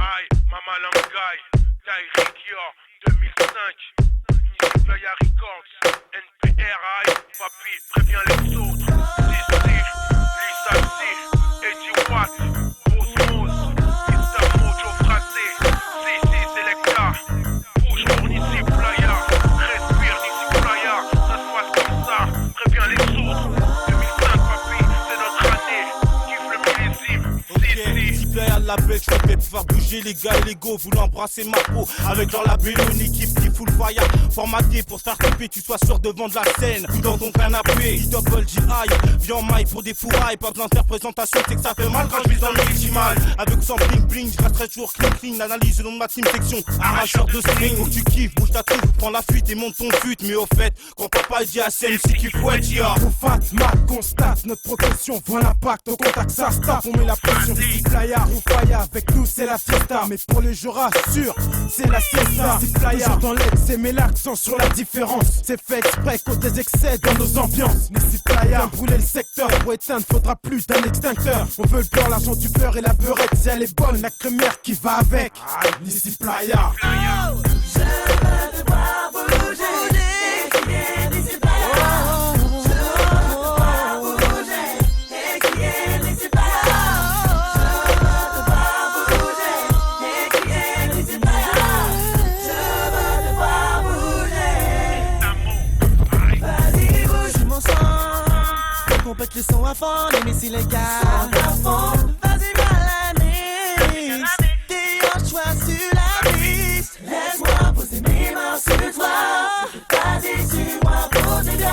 Aïe, Mama Langai, Tyrick Yor, 2005. Nicky Playa Records, NPR, aïe, papi, préviens les autres. Sissi, Lisa C, Eddie Watt, Osmose, Mr. Mojo Frasé, Sissi Selecta, bouge pour Nicky Playa, respire Nicky Playa, ça se passe comme ça, préviens les autres. 2005, papi, c'est notre année, kiffe le millésime. Sissi. Playa la bête, je vais faire bouger les gars illégaux, voulant embrasser ma peau. Avec genre la bélo, une équipe qui fout le fire. Formaté pour s'artiper, tu sois sûr devant de la scène. Ou dans ton canapé, double GI. Viens en maille pour des fourrailles, pas besoin de faire présentation, c'est que ça fait mal quand je vis dans le multimal. Avec ou sans bling bling, je resterai toujours clean clean. Analyse le nom de ma team section, arracheur de string. Où tu kiffes, bouge ta troupe, prends la fuite et monte ton fut. Mais au fait, quand papa dit à CM, si tu fouettes, ya. Au fat, Mac, constate notre progression, voit l'impact, au contact ça se tape, on met la pression. Si Playa, Rufaya, avec nous c'est la fiesta. Mais pour les jours rassure, c'est la siesta. Si Playa, dans l'excès, met l'accent sur la différence. C'est fait exprès qu'au des excès dans nos ambiances. Mais si Playa, brûler le secteur, pour éteindre faudra plus d'un extincteur. On veut le beurre, l'argent du beurre et la beurette. Si elle est bonne, la crémière qui va avec. Ici Playa. Je veux te voir bouger. On pète le son à fond, les missiles les gars. Vas-y, Mélanie. T'es en choix sur la piste. Laisse-moi poser mes mains sur toi. Vas-y, suis-moi, pose bien.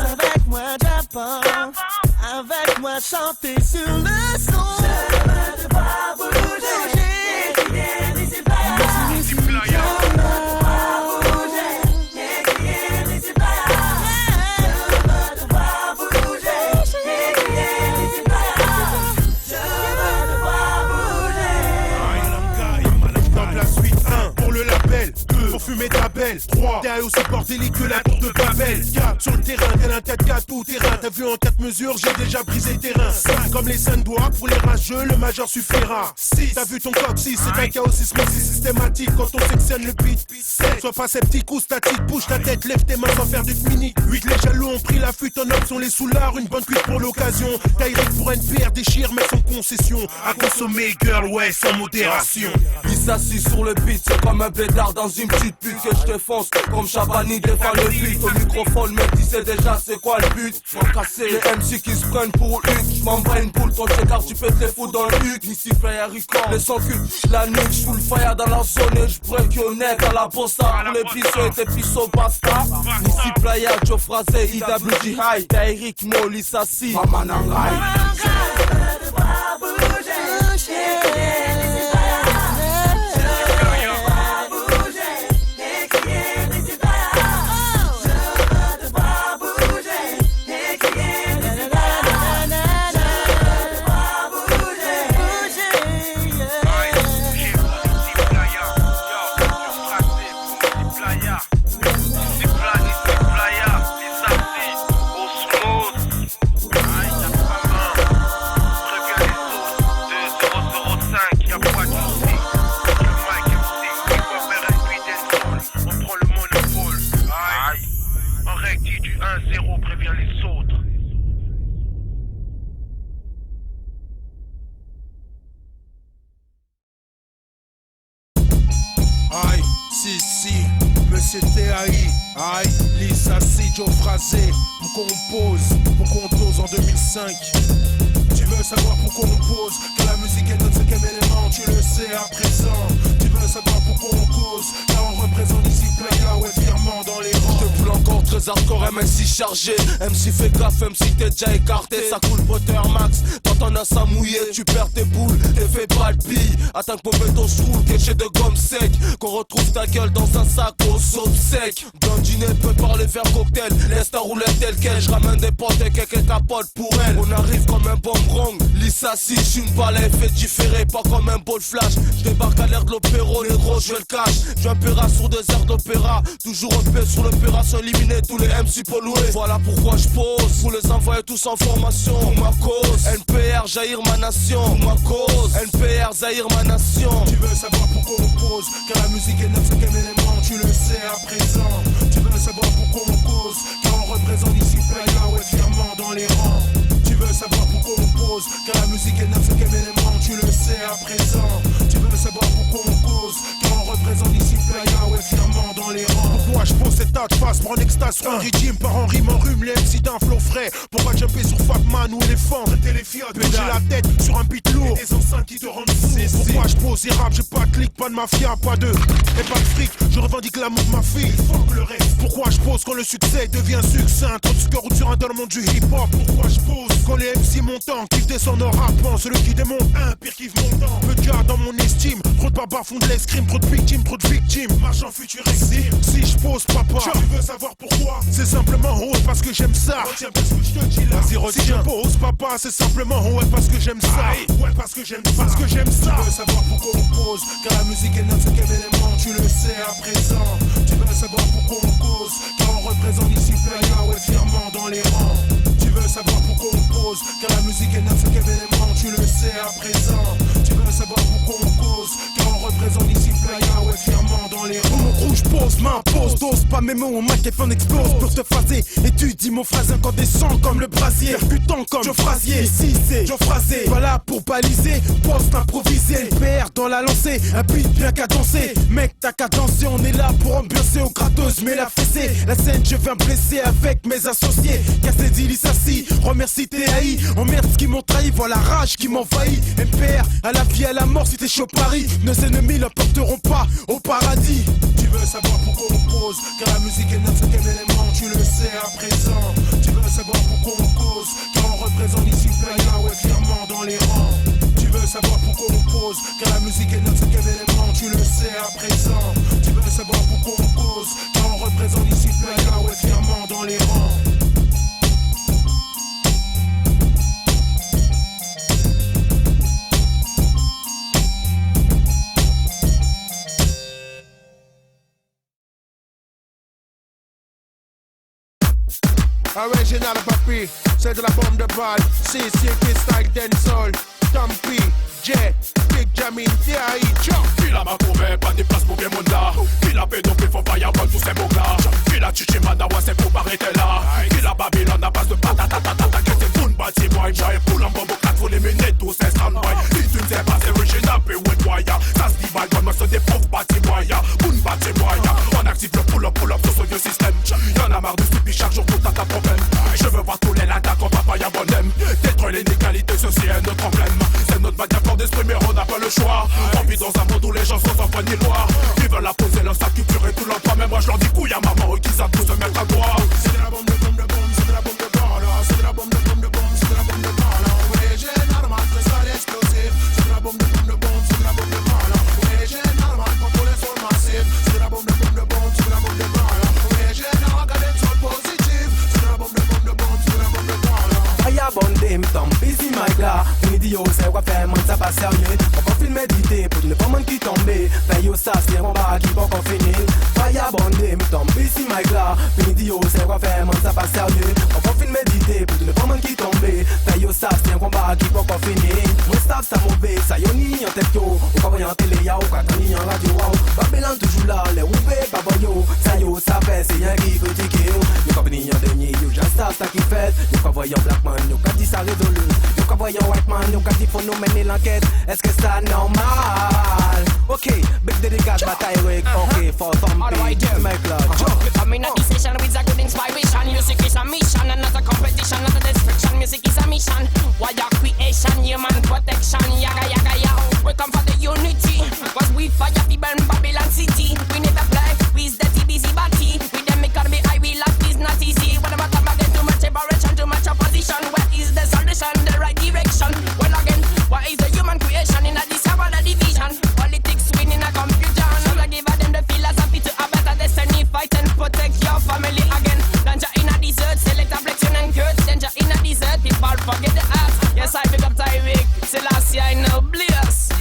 Avec moi, Japon. Avec moi, chanter sur le son. Je veux te voir bouger. Ici Playa. Nicky Playa. Pour fumer ta belle, 3 derrière aussi bordélique que la tour de Babel. 4 sur le terrain, tel un 4-4 tout terrain. T'as vu en 4 mesures, j'ai déjà brisé le terrain. 5 comme les 5 doigts, pour les rageux, le majeur suffira. 6 t'as vu ton coccyx, c'est un chaos systématique quand on sectionne le beat. 7 sois pas sceptique ou statique, bouge ta tête, lève tes mains sans faire du mini. 8 les jaloux ont pris la fuite en homme, sont les soulards, une bonne cuite pour l'occasion. Tyrick pour NPR, déchire mais sans concession. À consommer, girl, ouais, sans modération. Il s'assit sur le beat, c'est comme un pétard dans une petite pute que je défonce comme Chabani défend le beat. Au microphone, mec, tu sais déjà c'est quoi le but. Faut casser les MC qui se prennent pour Huck. J'm'envoie une boule, ton check-out, tu peux te les foutre dans le Huck. Ici, Playa Record, les sans cul, la nuque, j'fous le fire dans la zone et j'break your neck à la bossa. Pour les bisous et tes pissos basta. Ici, Playa, Joe Frasé, IWG High, Tyrick, Mo, Lisa C, Mama Langai. Je veux te voir bouger. C'était aïe, Lisa C, Joe Frasé, pour qu'on pose, pour qu'on dose en 2005. Tu veux savoir pourquoi on pose, que la musique est notre cinquième élément, tu le sais à présent. Tu veux savoir pourquoi on cause, car on représente ici Playa, ouais, fièrement dans les rangs. Je te boule encore très hardcore, MC chargé, MC fait gaffe, MC t'es déjà écarté, ça coule Potter Max, t'entends un sang mouillé, tu perds tes boules, t'es fait pas le bille, attends que mon béton se roule, caché de gomme sec, qu'on retrouve ta gueule dans un sac au saut sec. Blondinette peut parler faire cocktail, laisse ta roulette telle quelle, je ramène des potes et quelques capotes pour elle. On arrive comme un boomerang, Lisa si j'suis une balai fait différer, pas comme un bol flash. Je débarque à l'air de l'opéro, les gros je le cache. J'suis un péra sur des airs d'opéra, toujours en paix sur l'opération, éliminer tous les MC MC pollué. Voilà pourquoi je pose, vous les envoyez tous en formation. Pour ma cause, NPR jaillir ma nation. Pour ma cause, NPR jaillir ma nation. Tu veux savoir pourquoi on pose, car la musique est 9/5 élément, tu le sais à présent. Tu veux savoir pourquoi on cause, car on représente ici Playa, ouais, fièrement dans les rangs. Tu veux savoir pourquoi on pose, car la musique est 9/5 élément, tu le sais à présent. Tu veux savoir pourquoi on cause, car on représente ici Playa, ouais, fièrement dans les rangs. Pourquoi je pose cette acte face pour un extase, un régime par en rime en rhume, les MC d'un flow frais. Pourquoi jumper sur Fatman ou éléphant, téléfiote, bouger la tête sur un beat lourd, et des enceintes qui te rendent fou. Pourquoi je pose et rap, j'ai pas de clic, pas de mafia, pas de et pas de fric, je revendique l'amour de ma fille. Fuck le reste. Pourquoi je pose quand le succès devient succinct, trop de score ou sur un dans le monde du hip hop. Pourquoi je pose quand les MC montants kiffent descendre en rappant, celui qui démonte un pire kiffe montant. Peu de gars dans mon estime, trop de babas font de l'escrime, trop de victimes, marchand futuriste. Si je pose papa, tu veux savoir pourquoi? C'est simplement ouais parce que j'aime ça. Retiens parce que je te dis là. Si je pose papa, c'est simplement ouais parce que j'aime ça. Ouais parce que j'aime ça. Tu veux savoir pourquoi on pose, car la musique est 9/5 élément, tu le sais à présent. Tu veux savoir pourquoi on cause, car on représente ici Playa, ouais, fièrement dans les rangs. Tu veux savoir pourquoi on pose, car la musique est 9/5 élément, tu le sais à présent. Tu veux savoir pourquoi on cause, car on représente ici Playa, ouais, fièrement dans les rangs. Mon rouge pose, m'impose, dose pas mes mots, mon microphone explose pour te phaser. Et tu dis mon phrase incandescent comme le brasier, percutant comme Joe Frazier. Ici c'est Joe Frazier, voilà pour baliser, poste improvisé, PR dans la lancée, un beat bien cadencé. Mec t'as qu'à danser, on est là pour ambiancer au gratos, mais la fessée. La scène je viens blesser avec mes associés. Cassé d'Ilisassi, remercie TAI. Emmerde ce qui m'ont trahi, voilà la rage qui m'envahit. MPR, à la vie, à la mort si t'es chaud Paris. Nos ennemis ne porteront pas au paradis. Tu veux savoir pourquoi on pose, car la musique est 9/5 élément, tu le sais à présent. Tu veux savoir pourquoi on cause, car on représente ici Playa, ouais, fièrement dans les rangs. Tu veux savoir pourquoi on pose, car la musique est 9/5 élément, tu le sais à présent. Tu veux savoir pourquoi on cause, car on représente ici Playa, ouais, fièrement dans les rangs. Original papi, c'est de la bombe de balle. CC, style dancehall. Dumpy, J, Big Jamin, T.I. Il a ma couvée, pas des places pour bien mon là. Il a pédopé, faut pas y avoir tous ces mots là. Il a chichi madawa, c'est pour m'arrêter là. Il a Babylone à base de patatatata. Qu'est-ce que c'est bâti boy, j'ai pour l'embombo 4 faut les mener tous ces stand-by. Si tu ne sais pas, c'est original, puis ouais, boya. Ça se dit, bah, moi, c'est des pauvres bâti boya. Boum, bâti boya. On active le pull-up sur ce vieux système. Y'en a marre de stupide chaque jour, tout à ta problème. Je veux voir tous les latas qu'on va pas y avoir d'aime. Détruire l'inégalité, ceci est notre problème. C'est notre manière fort d'exprimer, on n'a pas le choix. On vit dans un monde où les gens sont sans foi ni loi. Ils veulent imposer leur sac culture et tout leur droit. Mais moi je leur dis couille à maman, eux qui savent tous se mettre à droit. C'est de la bombe de bombe de bombe, c'est de la bombe de balle. C'est de la bombe de bombe de bombe, c'est de la bombe de balle. Oui, j'ai normal, c'est ça l'explosif. C'est de la bombe de bombe de bombe, c'est de la bombe de balle. Oui, j'ai normal, contrôle les sols massifs. C'est de la bombe de bombe de bombe, c'est de la bombe de balle. Oui, j'ai normal, garder le sol positif. C'est de la bombe de bombe de bombe, c'est de la bombe de balle. Fire bondé, m'tombe busy my gars. On dit yo, c'est quoi faire, man, ça pas sérieux. On va film méditer pour ne pas man qui tombe. Fait yo, ça, c'est mon bar qui va qu'on finit. Fire bondé, m'tombe busy my gars. On dit yo, c'est quoi faire, man, ça pas sérieux. On va film méditer pour ne pas man qui tombe. Fait yo, ça, c'est mon bar qui va qu'on finit. Mon staff, ça mauvais, ça y ni en tête yo. On va voir en télé, y'a ou quoi, ni en radio. Babylon toujours là, les ouvés, baba yo. Ça yo, ça fait, c'est y'a qui critique yo. Yo, pas venir en dernier, yo, j'ai ça, ça qui fait. Yo, pas voyant black man, yo, quand dit ça résolu. Yo, pas voyant white man, yo, quand dit faut nous mener l'enquête. Est-ce que ça normal? Ok, big dédicace, bataille rec. Ok, for thumping, make love. I'm in a session with a good inspiration. Music is a mission and not a competition, not a destruction. Music is a mission. Warrior creation, human protection. Yaga yaga yaga. We come for the unity, cause we fire people in Babylon City. We never play with dirty busy body. With them economy high, we life is not easy. When I'm come again, too much separation, too much opposition. Where is the solution, the right direction? Well again, what is the human creation in a discover the division? Politics winning a confusion. Not give them the philosophy to a better destiny. Fight and protect your family again. Danger in a desert, select a blessing and curse. Danger in a desert, people forget the earth. Yes, I pick up Tyreek, Selassie, I know bliss.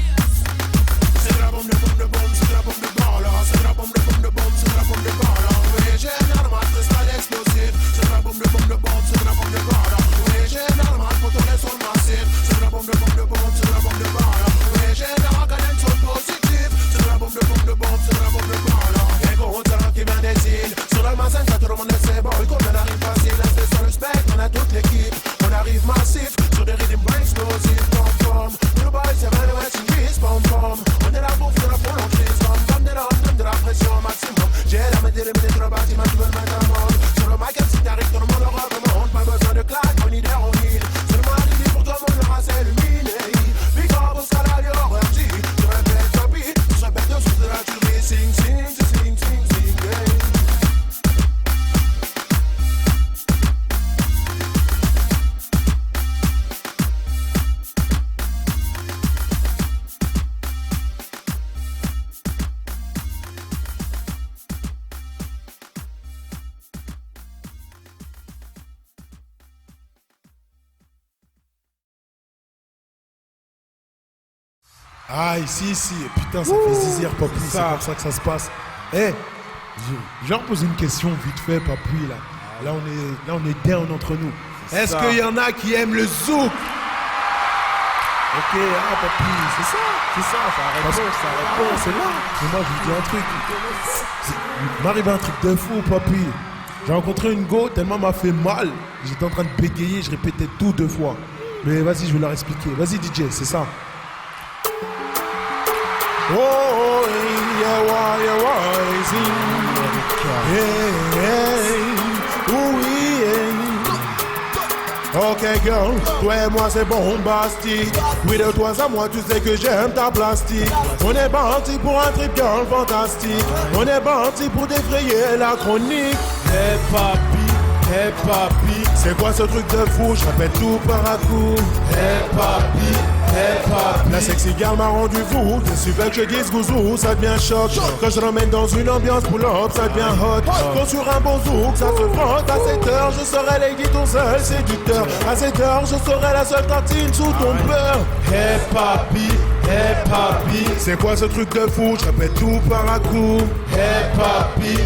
Ah, si. Putain, ça fait zizir, Papy. C'est comme ça que ça se passe. Eh, je leur pose une question vite fait, Papy, là. Là, on est down entre nous. Est-ce qu'il y en a qui aiment le zouk? Ok, Papy, c'est ça, c'est là. Mais moi, je vous dis un truc. Il m'arrive un truc de fou, Papy. J'ai rencontré une go, tellement m'a fait mal. J'étais en train de bégayer, je répétais tout 2 fois. Mais vas-y, je vais leur expliquer. Vas-y, DJ, c'est ça. Oh, yeah, ok girl, toi et moi c'est bombastique. Oui, de toi à moi tu sais que j'aime ta plastique. On est parti pour un trip girl fantastique. On est parti pour défrayer la chronique. Hey papi, c'est quoi ce truc de fou? Je répète tout par à coup. Hey papi, la sexy girl m'a rendu fou. Qu'est-ce que tu veux que je dise gouzou? Ça devient choc. Quand je ramène dans une ambiance pull-up, ça devient hot. Quand sur un bon zouk, ça se frotte. À 7h, je serai lady ton seul séducteur. À 7h, je serai la seule tartine sous ton beurre. Hey papi, c'est quoi ce truc de fou? Je répète tout par à coup. Hey papi,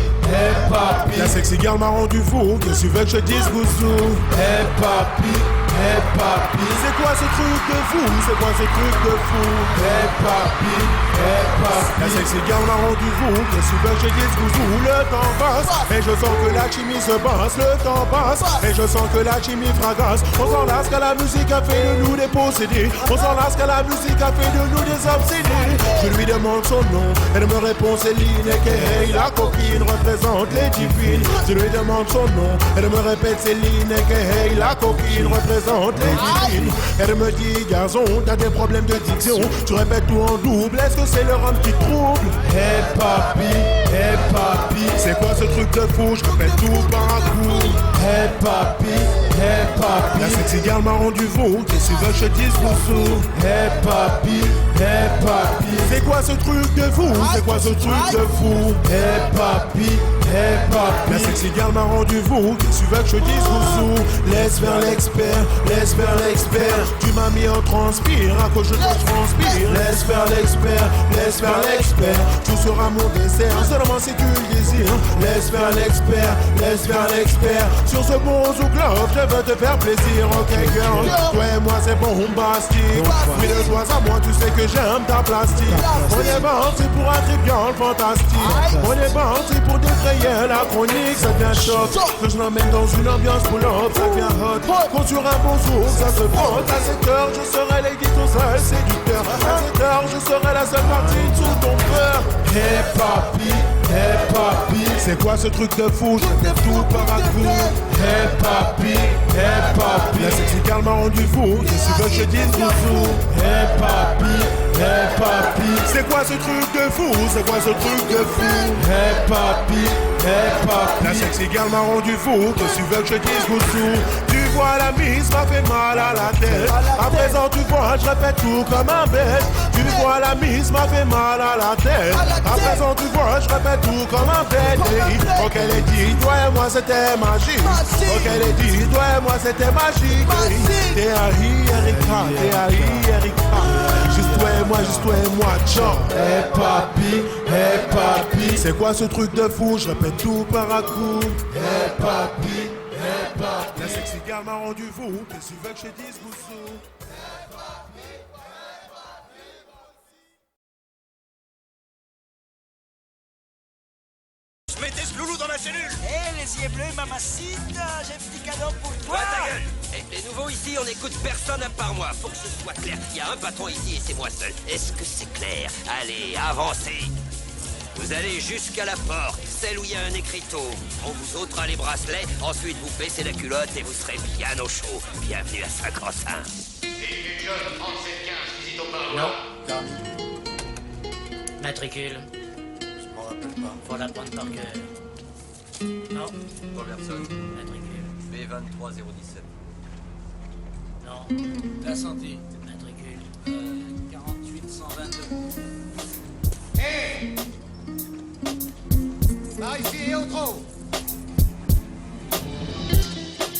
la sexy girl m'a rendu fou. Qu'est-ce que tu veux que je dise gouzou? Hey papi, c'est quoi ce truc de fou? C'est quoi ce truc de fou? Hey papi, la sexy girl m'a rendu fou. Qu'est-ce que tu veux que je dise gouzou? Le temps passe et je sens que la chimie se passe. Le temps passe et je sens que la chimie fragasse. On s'en lasse qu'à la musique a fait de nous des possédés. On s'en lasse qu'à la musique a fait de nous des obsédés. Je lui demande son nom, elle me répond Céline et Kay. La coquine représente les divines. Je lui demande son nom, elle me répète Céline et Kay. La coquine représente les divines. Elle me dit garçon, t'as des problèmes de diction. Tu répètes tout en double, est-ce que c'est le rhum qui trouble? Hey papi, c'est quoi ce truc de fou? Je répète tout par un coup. Hey papi, la sexy girl m'a rendu fou. Qu'est-ce que tu veux que je dise gouzou? Hey papi, c'est quoi ce truc de fou? C'est quoi ce truc de fou? Hey papi, la sexy girl m'a rendu fou. Qu'est-ce que tu veux que je dise gouzou? Laisse faire l'expert. Tu m'as mis en transpire, à cause je te transpire. Laisse faire l'expert. Tu seras mon dessert, seulement si tu le désires. Laisse faire l'expert. Sur ce bon zouk love, je veux te faire plaisir. Ok girl, toi et moi c'est bombastique. Oui, de toi à moi tu sais que j'aime ta plastique. On est parti pour un trip girl fantastique. On est parti pour défrayer la chronique. Ça devient choc, que je l'emmène dans une ambiance pull-up. Ça devient hot, quand sur un bon zouk ça se frotte. À 7h je serai lady ton seul séducteur. À 7h je serai la seule partie sous ton cœur. Hey papi, c'est quoi ce truc de fou? Je répète tout par à coup. Hey papi, la sexy girl m'a rendu fou. Qu'est-ce que tu veux que je dise gouzou? Hey papi, c'est quoi ce truc de fou? C'est quoi ce truc de fou? Hey papi, la sexy girl m'a rendu fou. Qu'est-ce que tu veux que je dise gouzou? Tu vois la mise m'a fait mal à la tête. À présent tu vois je répète tout comme un bête. Tu vois la mise m'a fait mal à la tête. À présent tu vois je répète tout comme un bête. Ok elle est dit toi et moi c'était magique. Ok elle est dit toi et moi c'était magique. T.A.I. Erika. Juste toi et moi, ciao. Hey papi, c'est quoi ce truc de fou? Je répète tout par à coup. Hey papi, la sexy girl m'a rendu fou. Qu'est-ce que tu veux que je dise gouzou? Je mettais ce loulou dans la cellule. Les yeux bleus, mamacita, j'ai un petit cadeau pour toi. Ouais, ta gueule. Les nouveaux ici, on n'écoute personne à part moi. Faut que ce soit clair. Il y a un patron ici et c'est moi seul. Est-ce que c'est clair? Allez, avancez. Vous allez jusqu'à la porte, celle où il y a un écriteau. On vous ôtera les bracelets, ensuite vous baissez la culotte et vous serez bien au chaud. Bienvenue à Saint-Crocin. Non. Matricule. Je m'en rappelle pas. Faut la prendre par cœur. Non. Robertson. Matricule. B23017. Non. La santé. Matricule. 48122. Hé! Là, ici et autre.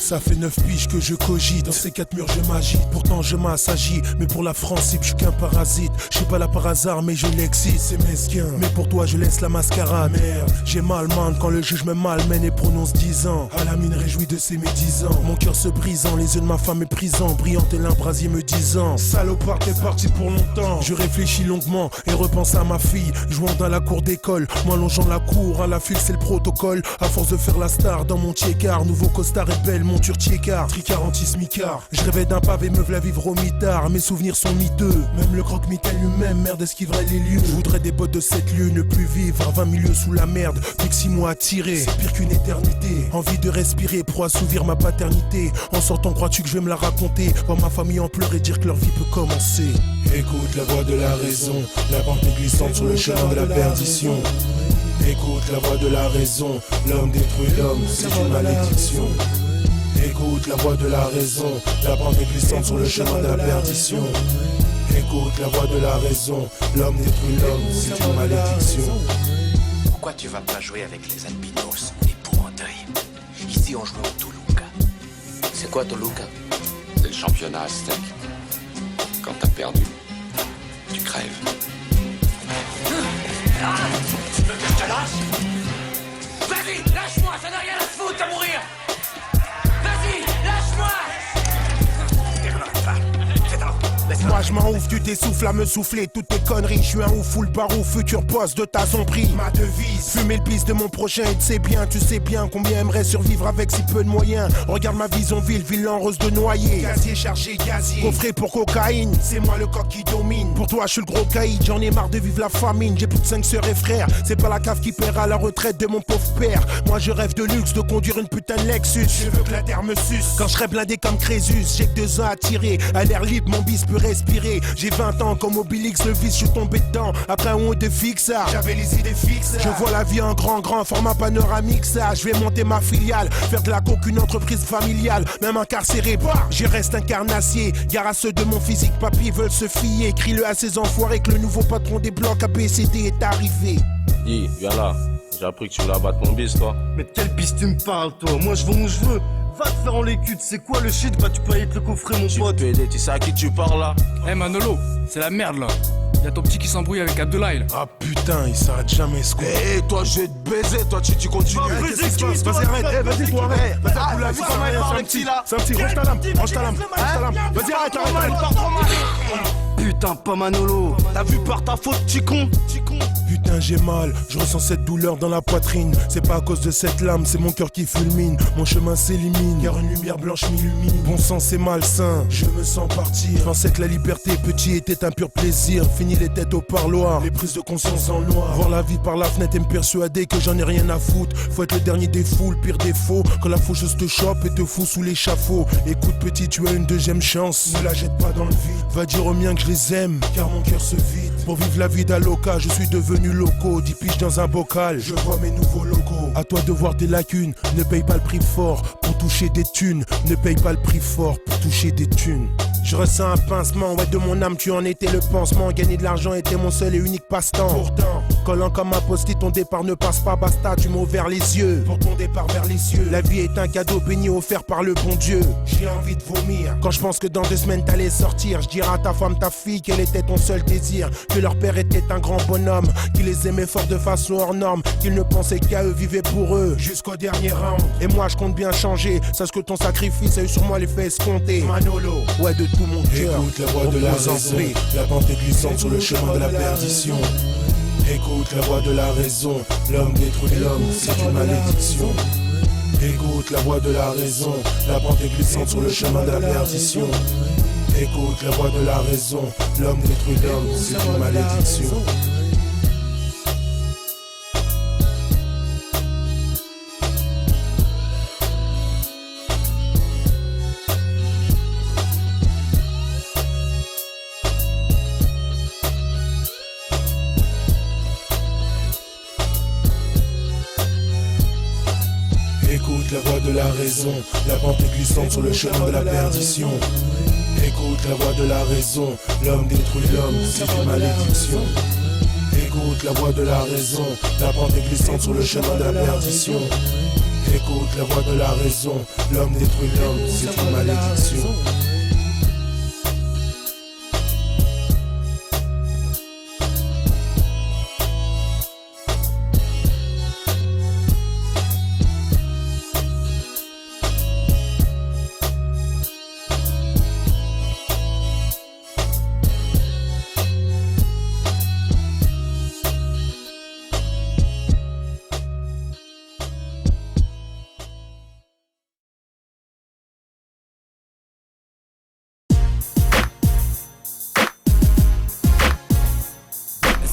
Ça fait 9 piges que je cogite, dans ces 4 murs je m'agite. Pourtant je m'assagis, mais pour la France je suis qu'un parasite. Je suis pas là par hasard mais je l'excite, c'est mesquin. Mais pour toi je laisse la mascarade. Merde, j'ai mal man quand le juge me malmène et prononce 10 ans. À la mine réjouie de ses médisants. Mon cœur se brisant, les yeux de ma femme méprisant. Brillante et un brasier me disant: salopard t'es parti pour longtemps. Je réfléchis longuement et repense à ma fille, jouant dans la cour d'école, moi longeant la cour, à la file c'est le protocole. À force de faire la star dans mon tiécar, nouveau costard et belle monture tiécar, tricard anti-smicard. Je rêvais d'un pavé, me v'la vivre au mitard. Mes souvenirs sont miteux, même le croque-mitaine lui-même, merde esquiverait les lieux. Je voudrais des bottes de 7 lieux, ne plus vivre à 20 milieux sous la merde. Plus que 6 mois à tirer, c'est pire qu'une éternité. Envie de respirer pour assouvir ma paternité. En sortant crois-tu que je vais me la raconter, voir ma famille en pleurs et dire que leur vie peut commencer. Écoute la voix de la raison, la pente est glissante sur le chemin de la perdition. Écoute la voix de la raison, l'homme détruit l'homme, c'est une malédiction. Écoute la voix de la raison, la pente est glissante sur le chemin de la perdition. Écoute la voix de la raison, l'homme détruit l'homme, c'est une malédiction. Pourquoi tu vas pas jouer avec les albinos, épouvantail? Ici on joue au Toluca. C'est quoi Toluca? C'est le championnat aztèque. Quand t'as perdu, tu crèves. Tu veux que je te lâche? Vas-y, lâche-moi, ça n'a rien à se foutre à mourir. Vas-y, lâche-moi. Moi je m'en ouf, tu t'essouffles à me souffler toutes tes conneries. Je suis un ouf, full barou, futur boss de ta sombrie. Ma devise, fumer le pisse de mon prochain et tu sais bien combien aimerait survivre avec si peu de moyens. Regarde ma vision ville en rose de noyer. Gazier chargé, gazier, coffret pour cocaïne. C'est moi le coq qui domine. Pour toi je suis le gros caïd, j'en ai marre de vivre la famine. J'ai plus de 5 sœurs et frères, c'est pas la cave qui paiera la retraite de mon pauvre père. Moi je rêve de luxe, de conduire une putain de Lexus. Je veux que la terre me suce, quand je serai blindé comme Crésus. J'ai que 2 ans à tirer, à l'air libre mon bis peut respirer. J'ai 20 ans comme Obélix, le vice, je suis tombé dedans. Après un haut de fixe, j'avais les idées fixes. Je vois la vie en grand format panoramique, ça. Je vais monter ma filiale, faire de la coke une entreprise familiale. Même incarcéré, j'y reste un carnassier. Gare à ceux de mon physique, papy veulent se fier. Crie-le à ces enfoirés que le nouveau patron des blocs ABCD est arrivé. Dis, viens là, j'ai appris que tu voulais abattre mon bis, toi. Mais de quel bis tu me parles, toi? Moi je vais où je veux. Va te faire en les culs, c'est quoi le shit? Bah tu peux aller te le coffrer mon pote. Tu sais à qui tu parles là? Eh Manolo, c'est la merde là. Y'a ton petit qui s'embrouille avec Abdoulaye là. Ah putain, il s'arrête jamais ce con. Eh toi je vais te baiser, toi tu continues. Qu'est-ce qui se passe? Vas-y arrête, vas-y toi arrête. Vas-y à la vie, c'est un petit là. C'est un petit, range ta lame. Vas-y arrête. Putain, pas Manolo. T'as vu par ta faute, petit con? Putain j'ai mal, je ressens cette douleur dans la poitrine. C'est pas à cause de cette lame, c'est mon cœur qui fulmine. Mon chemin s'élimine, car une lumière blanche m'illumine. Bon sang c'est malsain, je me sens partir. Je pensais que la liberté petit était un pur plaisir. Fini les têtes au parloir, les prises de conscience en noir. Voir la vie par la fenêtre et me persuader que j'en ai rien à foutre. Faut être le dernier des fous, le pire défaut. Quand la faucheuse te chope et te fout sous l'échafaud. Écoute petit, tu as une deuxième chance, ne la jette pas dans le vide. Va dire aux miens que je les aime, car mon cœur se vide. Pour vivre la vie d'Aloca, je suis devenu loco. 10 piges dans un bocal, je vois mes nouveaux logos. À toi de voir tes lacunes, ne paye pas le prix fort pour toucher des thunes. Ne paye pas le prix fort pour toucher des thunes. Je ressens un pincement, ouais de mon âme tu en étais le pansement. Gagner de l'argent était mon seul et unique passe-temps. Pourtant, collant comme un post-it, ton départ ne passe pas, basta, tu m'as ouvert les yeux. Pour ton départ vers les cieux, la vie est un cadeau béni offert par le bon Dieu. J'ai envie de vomir, quand je pense que dans 2 semaines t'allais sortir. Je dirai à ta femme, ta fille, quel était ton seul désir. Que leur père était un grand bonhomme, qui les aimait fort de façon hors norme. Qu'ils ne pensaient qu'à eux, vivaient pour eux, jusqu'au dernier round. Et moi je compte bien changer, sache que ton sacrifice a eu sur moi l'effet escompté. Manolo, ouais de tout mon cœur. Écoute la voix de la raison, la pente est glissante sur le chemin de la perdition. Écoute la voix de la raison, l'homme détruit l'homme, c'est une malédiction. Écoute la voix de la raison, la pente est glissante sur le chemin de la perdition. Écoute la voix de la raison, l'homme détruit l'homme, c'est une malédiction. Écoute la voix de la raison, la pente est glissante sur le chemin de la perdition. Écoute la voix de la raison, l'homme détruit l'homme, c'est une malédiction. Écoute la voix de la raison, la pente est glissante sur le chemin de la perdition. Écoute la voix de la raison, l'homme détruit l'homme, c'est une malédiction.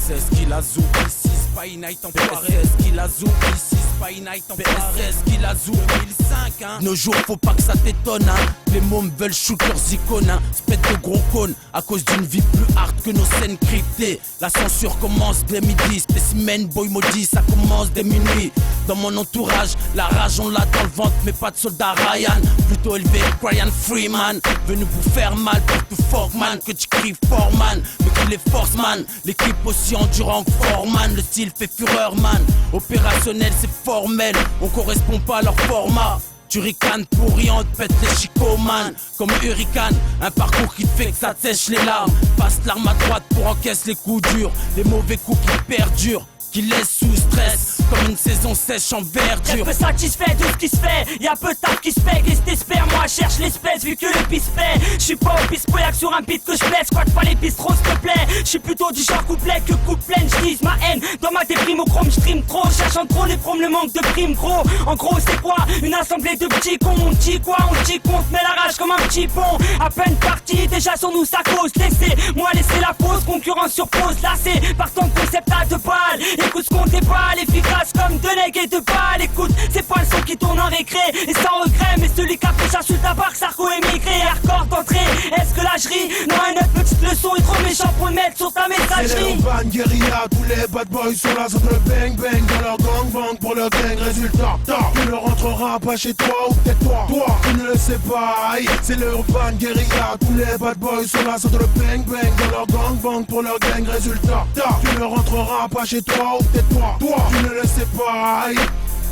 C'est ce qu'il a zou ici, c'est pas une night enfoiré. C'est ce qu'il a zou ici, c'est pas une night enfoiré. C'est ce qu'il a zou 2005 hein. Nos jours faut pas que ça t'étonne hein. Les mômes veulent shoot leurs icônes hein. Spète de gros cônes à cause d'une vie plus hard que nos scènes cryptées. La censure commence dès midi, spécimen boy maudit, ça commence dès minuit. Dans mon entourage, la rage on l'a dans le ventre, mais pas de soldat Ryan. Plutôt élevé que Ryan Freeman. Venu pour faire mal, pour tout fuck man. Que tu cries Foreman, mais qu'il est force man. L'équipe aussi endurant que Foreman. Le style fait fureur man. Opérationnel c'est formel, on correspond pas à leur format. Tu ricanes pour rien, on te pète les chicomanes. Comme Hurricane, un parcours qui fait que ça sèche les larmes. Passe l'arme à droite pour encaisser les coups durs. Les mauvais coups qui perdurent, qui laisse sous stress, comme une saison sèche en verdure. Très peu satisfait de ce qui se fait, y'a peu de taf qui se fait. Qu'est-ce que t'espères, moi cherche l'espèce vu que le piste fait. J'suis pas au piste poyac sur un beat que j'blesse. Quoi pas les pistes trop s'il te plaît. J'suis plutôt du genre couplet que coupe pleine. J'dise ma haine dans ma déprime au chrome. J'stream trop, cherchant trop les promes, le manque de primes gros. En gros c'est quoi? Une assemblée de petits cons. On dit quoi? On dit qu'on te met la rage comme un petit pont. À peine parti, déjà sur nous ça cause. Laissez-moi laisser la pause, concurrence sur pause. Là c'est partant de concept à 2 balles. Écoute ce qu'on déballe, efficace comme 2 legs et 2 balles. Écoute, c'est pas le son qui tourne en récré et sans regret, mais celui qui a fait j'insulte la barque, Sarko émigré, hardcore d'entrée. Est-ce que là je ris? Non, une autre petite leçon est trop méchant pour le mettre sur ta messagerie. C'est les urban guérilla, tous les bad boys sont là, ça te le bang bang dans leur gang bang pour le gang. Résultat, tu ne rentreras pas chez toi ou peut-être toi, tu ne le sais pas. C'est le urban guérilla, tous les bad boys sont là, ça te le bang bang dans leur gang bang pour leur gang. Résultat, tu ne rentreras pas chez toi ou peut-être toi, tu ne le sais pas.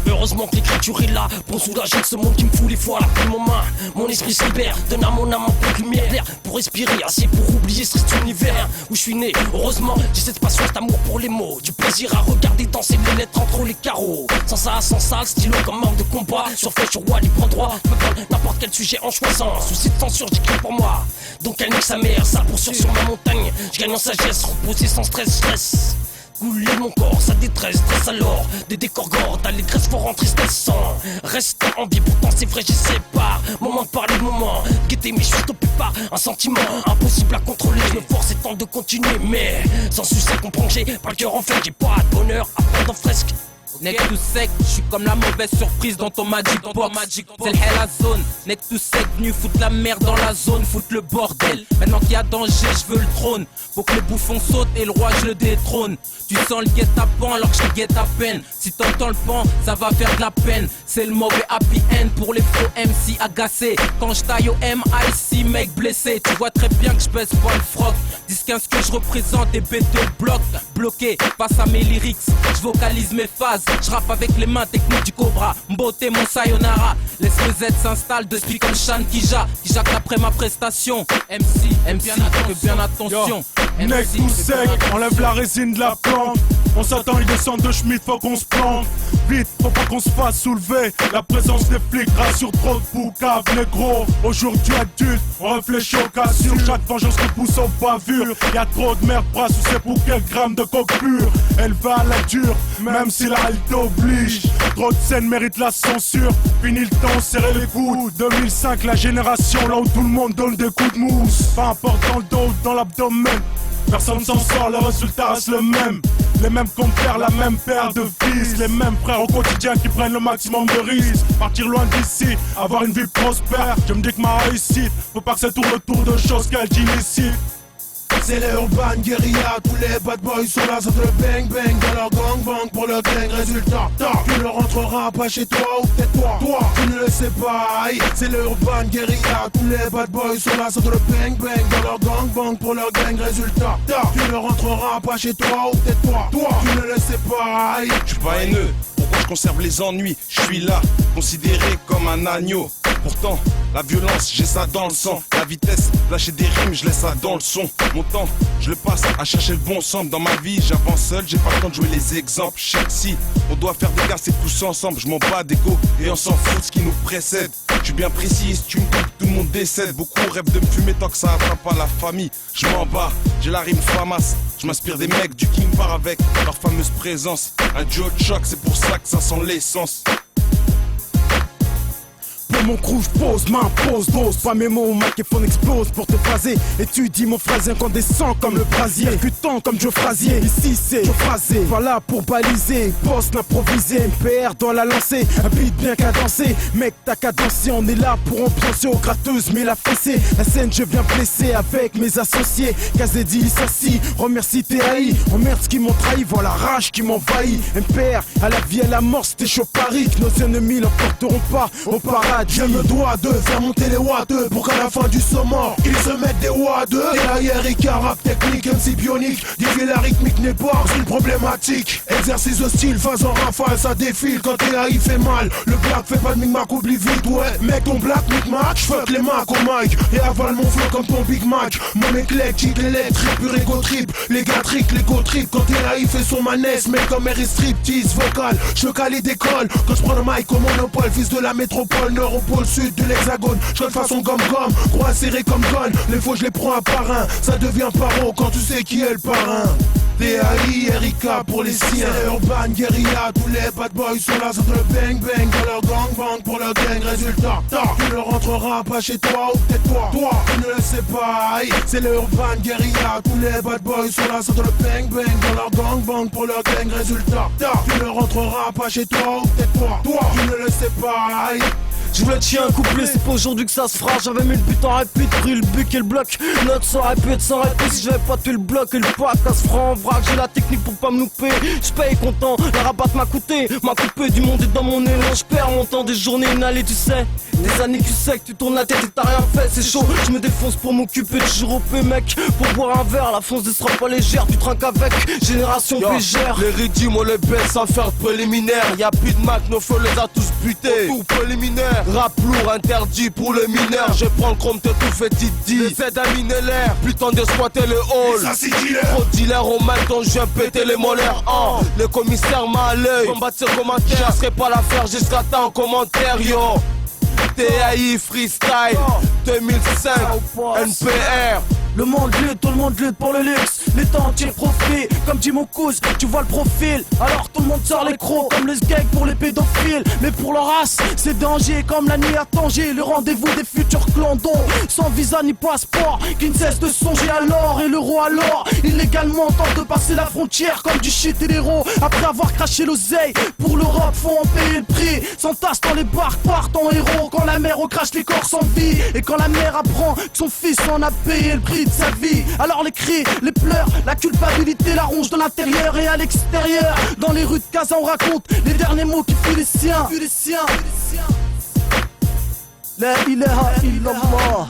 Heureusement que l'écriture est là pour soulager de ce monde qui me fout les fois à la plume en main. Mon esprit se libère, donne à mon âme un peu de lumière, l'air pour respirer, assez pour oublier ce triste univers où je suis né. Heureusement, j'ai cette passion, cet amour pour les mots, du plaisir à regarder danser les lettres entre les carreaux. Sans ça, le stylo comme arme de combat. Sur flèche, sur roi, libre endroit, je peux prendre n'importe quel sujet en choisant. Souci de censure, j'écris pour moi. Donc elle nique sa mère, ça pour sûr sur ma montagne. Je gagne en sagesse, reposer sans stress. Couler mon corps, sa détresse, stress alors. Des décors gore, d'allégresse fort entristessant. Reste en vie, pourtant c'est vrai, j'y sépare. Moment de parler, moment guetter, mais je suis stoppé par un sentiment impossible à contrôler. Je me force et tente de continuer, mais sans succès, comprends que j'ai pas le cœur en fait. J'ai pas de bonheur à prendre en fresque. Neck tout sec, je suis comme la mauvaise surprise dans ton Magic Box. C'est le hell à zone, neck tout sec, venu foutre la merde dans la zone, foutre le bordel. Maintenant qu'il y a danger, je veux le trône. Faut que le bouffon saute et le roi je le détrône. Tu sens le guet-apens alors que je guette à peine. Si t'entends le pan, ça va faire de la peine. C'est le mauvais happy end pour les faux MC agacés. Quand je taille au MIC, mec blessé, tu vois très bien que je baisse pas le froc. 10-15 que je représente des bêtes de bloc. Bloqué face à mes lyrics, je vocalise mes phases. Je rappe avec les mains techniques du Cobra. Mbote mon sayonara. Laisse le Z s'installe depuis comme Shan Kija. Qui jacque après ma prestation. MC, fais bien attention. Neck tout sec, enlève la résine de la plante. On s'attend, ils descendent de Schmitt, faut qu'on se plante. Vite, faut pas qu'on se fasse soulever. La présence des flics rassure trop de boucaves, négro. Aujourd'hui adulte, on réfléchit au cas sûr. Chaque vengeance que pousse aux bavures. Y'a trop de merde, bras sous ses bouquets, grammes de coke pure. Elle va à la dure, même si la halte t'oblige. Trop de scènes méritent la censure. Fini le temps, serrer les coudes. 2005, la génération là où tout le monde donne des coups de mousse. Pas importe dans le dos ou dans l'abdomen. Personne s'en sort, le résultat reste le même. Les mêmes compères, la même paire de fils. Les mêmes frères au quotidien qui prennent le maximum de risques. Partir loin d'ici, avoir une vie prospère. Je me dis que ma réussite, faut pas que ça tourne autour de choses qu'elle dit ici. C'est les urban guérilla, tous les bad boys sont là, ça te le bang bang dans leur gang bang pour le gang. Résultat, tu ne rentreras pas chez toi ou peut-être toi, tu ne le sais pas. C'est les urban guérilla, tous les bad boys sont là, ça te le bang bang dans leur gang bang pour leur gang. Résultat, tu ne rentreras pas chez toi ou peut-être toi, tu ne le sais pas. Je suis pas haineux. Pourquoi je conserve les ennuis, je suis là, considéré comme un agneau. Pourtant, la violence, j'ai ça dans le sang. La vitesse, lâcher des rimes, je laisse ça dans le son. Mon temps, je le passe à chercher le bon sens. Dans ma vie, j'avance seul, j'ai pas le temps de jouer les exemples. Je sais que si on doit faire des gars, c'est tous ensemble. Je m'en bats d'égo et on s'en fout de ce qui nous précède. Je suis bien précis, si tu me coupes, tout le monde décède. Beaucoup rêvent de me fumer tant que ça attrape pas la famille. Je m'en bats, j'ai la rime famasse. Je m'inspire des mecs du King Bar avec leur fameuse présence. Un duo de choc, c'est pour ça que ça sent l'essence. Pour mon crew, j'pose, m'impose, dose. Pas mes mots, microphone explose pour te phraser. Et tu dis mon phrasé incandescent comme le brasier. Percutant comme Joe Frazier. Ici c'est Joe Phrasé. Pas là pour baliser, poste improvisé. MPR doit la lancer, un beat bien cadencé. Mec, t'as qu'à danser, on est là pour ambiancer aux gratteuses, mais la fessée. La scène, je viens blesser avec mes associés. Kazedi, Sassi, remercie TAI. Emmerde ce qui m'ont trahi, voilà la rage qui m'envahit. MPR, à la vie, à la mort, c'était chaud Paris. Nos ennemis l'emporteront pas au paradis. Je me dois de faire monter les watts pour qu'à la fin du sommet ils se mettent des watts. Derrière Ricard, rap technique, MC bionique. Dévier la rythmique n'est pas une problématique. Exercice de style, phase en rafale, ça défile quand TAI fait mal. Le black fait pas de micmac, oublie vite, ouais. Mec, ton black micmac, j'fuck les macs au mic et avale mon flow comme ton Big Mac. Mon éclectique, l'électrique, pur ego trip. Les gars trick, l'ego trip. Quand TAI fait son manès, mec comme Mary striptease vocal. Je cale décolle quand je prends le mic au monopole. Fils de la métropole, nord au pôle sud de l'hexagone. Je de façon gomme-gomme, croix serré comme gun. Les faux je les prends un par un. Ça devient paro quand tu sais qui est le parrain. TAI, Erika pour les siens. Urban Guerilla, tous les bad boys sont là. C'est le bang bang de leur gang bang pour leur gang. Résultat, tu ne rentreras pas chez toi ou peut-être toi tu ne le sais pas. C'est le Urban Guerilla, tous les bad boys sont là. C'est le bang bang de leur gang bang pour leur gang. Résultat, tu ne rentreras pas chez toi ou peut-être toi tu ne le sais pas. Je voulais te un couplet, c'est pas aujourd'hui que ça se fera. J'avais mis le but en répit, pris le but et le bloc. Note sans répit, sans répit. Si j'avais pas tué le bloc et le pack, ça se fera en vrac. J'ai la technique pour pas me louper. J'paye content, la rabatte m'a coûté. M'a coupé du monde et dans mon élan. J'perds mon temps, des journées inhalées, tu sais. Des années tu sais que tu tournes la tête et t'as rien fait, c'est chaud. Je me défonce pour m'occuper de juropé, mec. Pour boire un verre, la fonce ne sera pas légère. Tu trinques avec génération légère. Les ridimes, on les baisse sans faire de préliminaire. Y'a plus de Mac, nos feux les a tous butés. Tout préliminaire. Rap lourd interdit pour les mineurs. Je prends le chrome, t'es tout fait Didi. Les aides à miner l'air, putain de squatter le hall. Trop dealer, on m'a dont je viens péter les molaires. Les commissaires m'a à l'œil. Combattre ce commentaire, je serai pas l'affaire jusqu'à temps en commentaire, yo. TAI Freestyle 2005 NPR. Le monde lutte, tout le monde lutte pour le luxe. Les temps tirent profit, comme dit mon cousin, tu vois le profil. Alors tout le monde sort les crocs, comme le skate pour les pédophiles. Mais pour leur race, c'est danger, comme la nuit à Tanger. Le rendez-vous des futurs clandons, sans visa ni passeport, qui ne cesse de songer à l'or et l'euro alors. Illégalement tente de passer la frontière comme du shit et l'héros. Après avoir craché l'oseille, pour l'Europe faut en payer le prix. S'entassent dans les barques, partent en héros. Quand la mère recrache les corps sans vie. Et quand la mère apprend que son fils en a payé le prix de sa vie. Alors les cris, les pleurs, la culpabilité, la ronge de l'intérieur et à l'extérieur. Dans les rues de Casa on raconte les derniers mots qui fuient les siens. La ilaha illallah.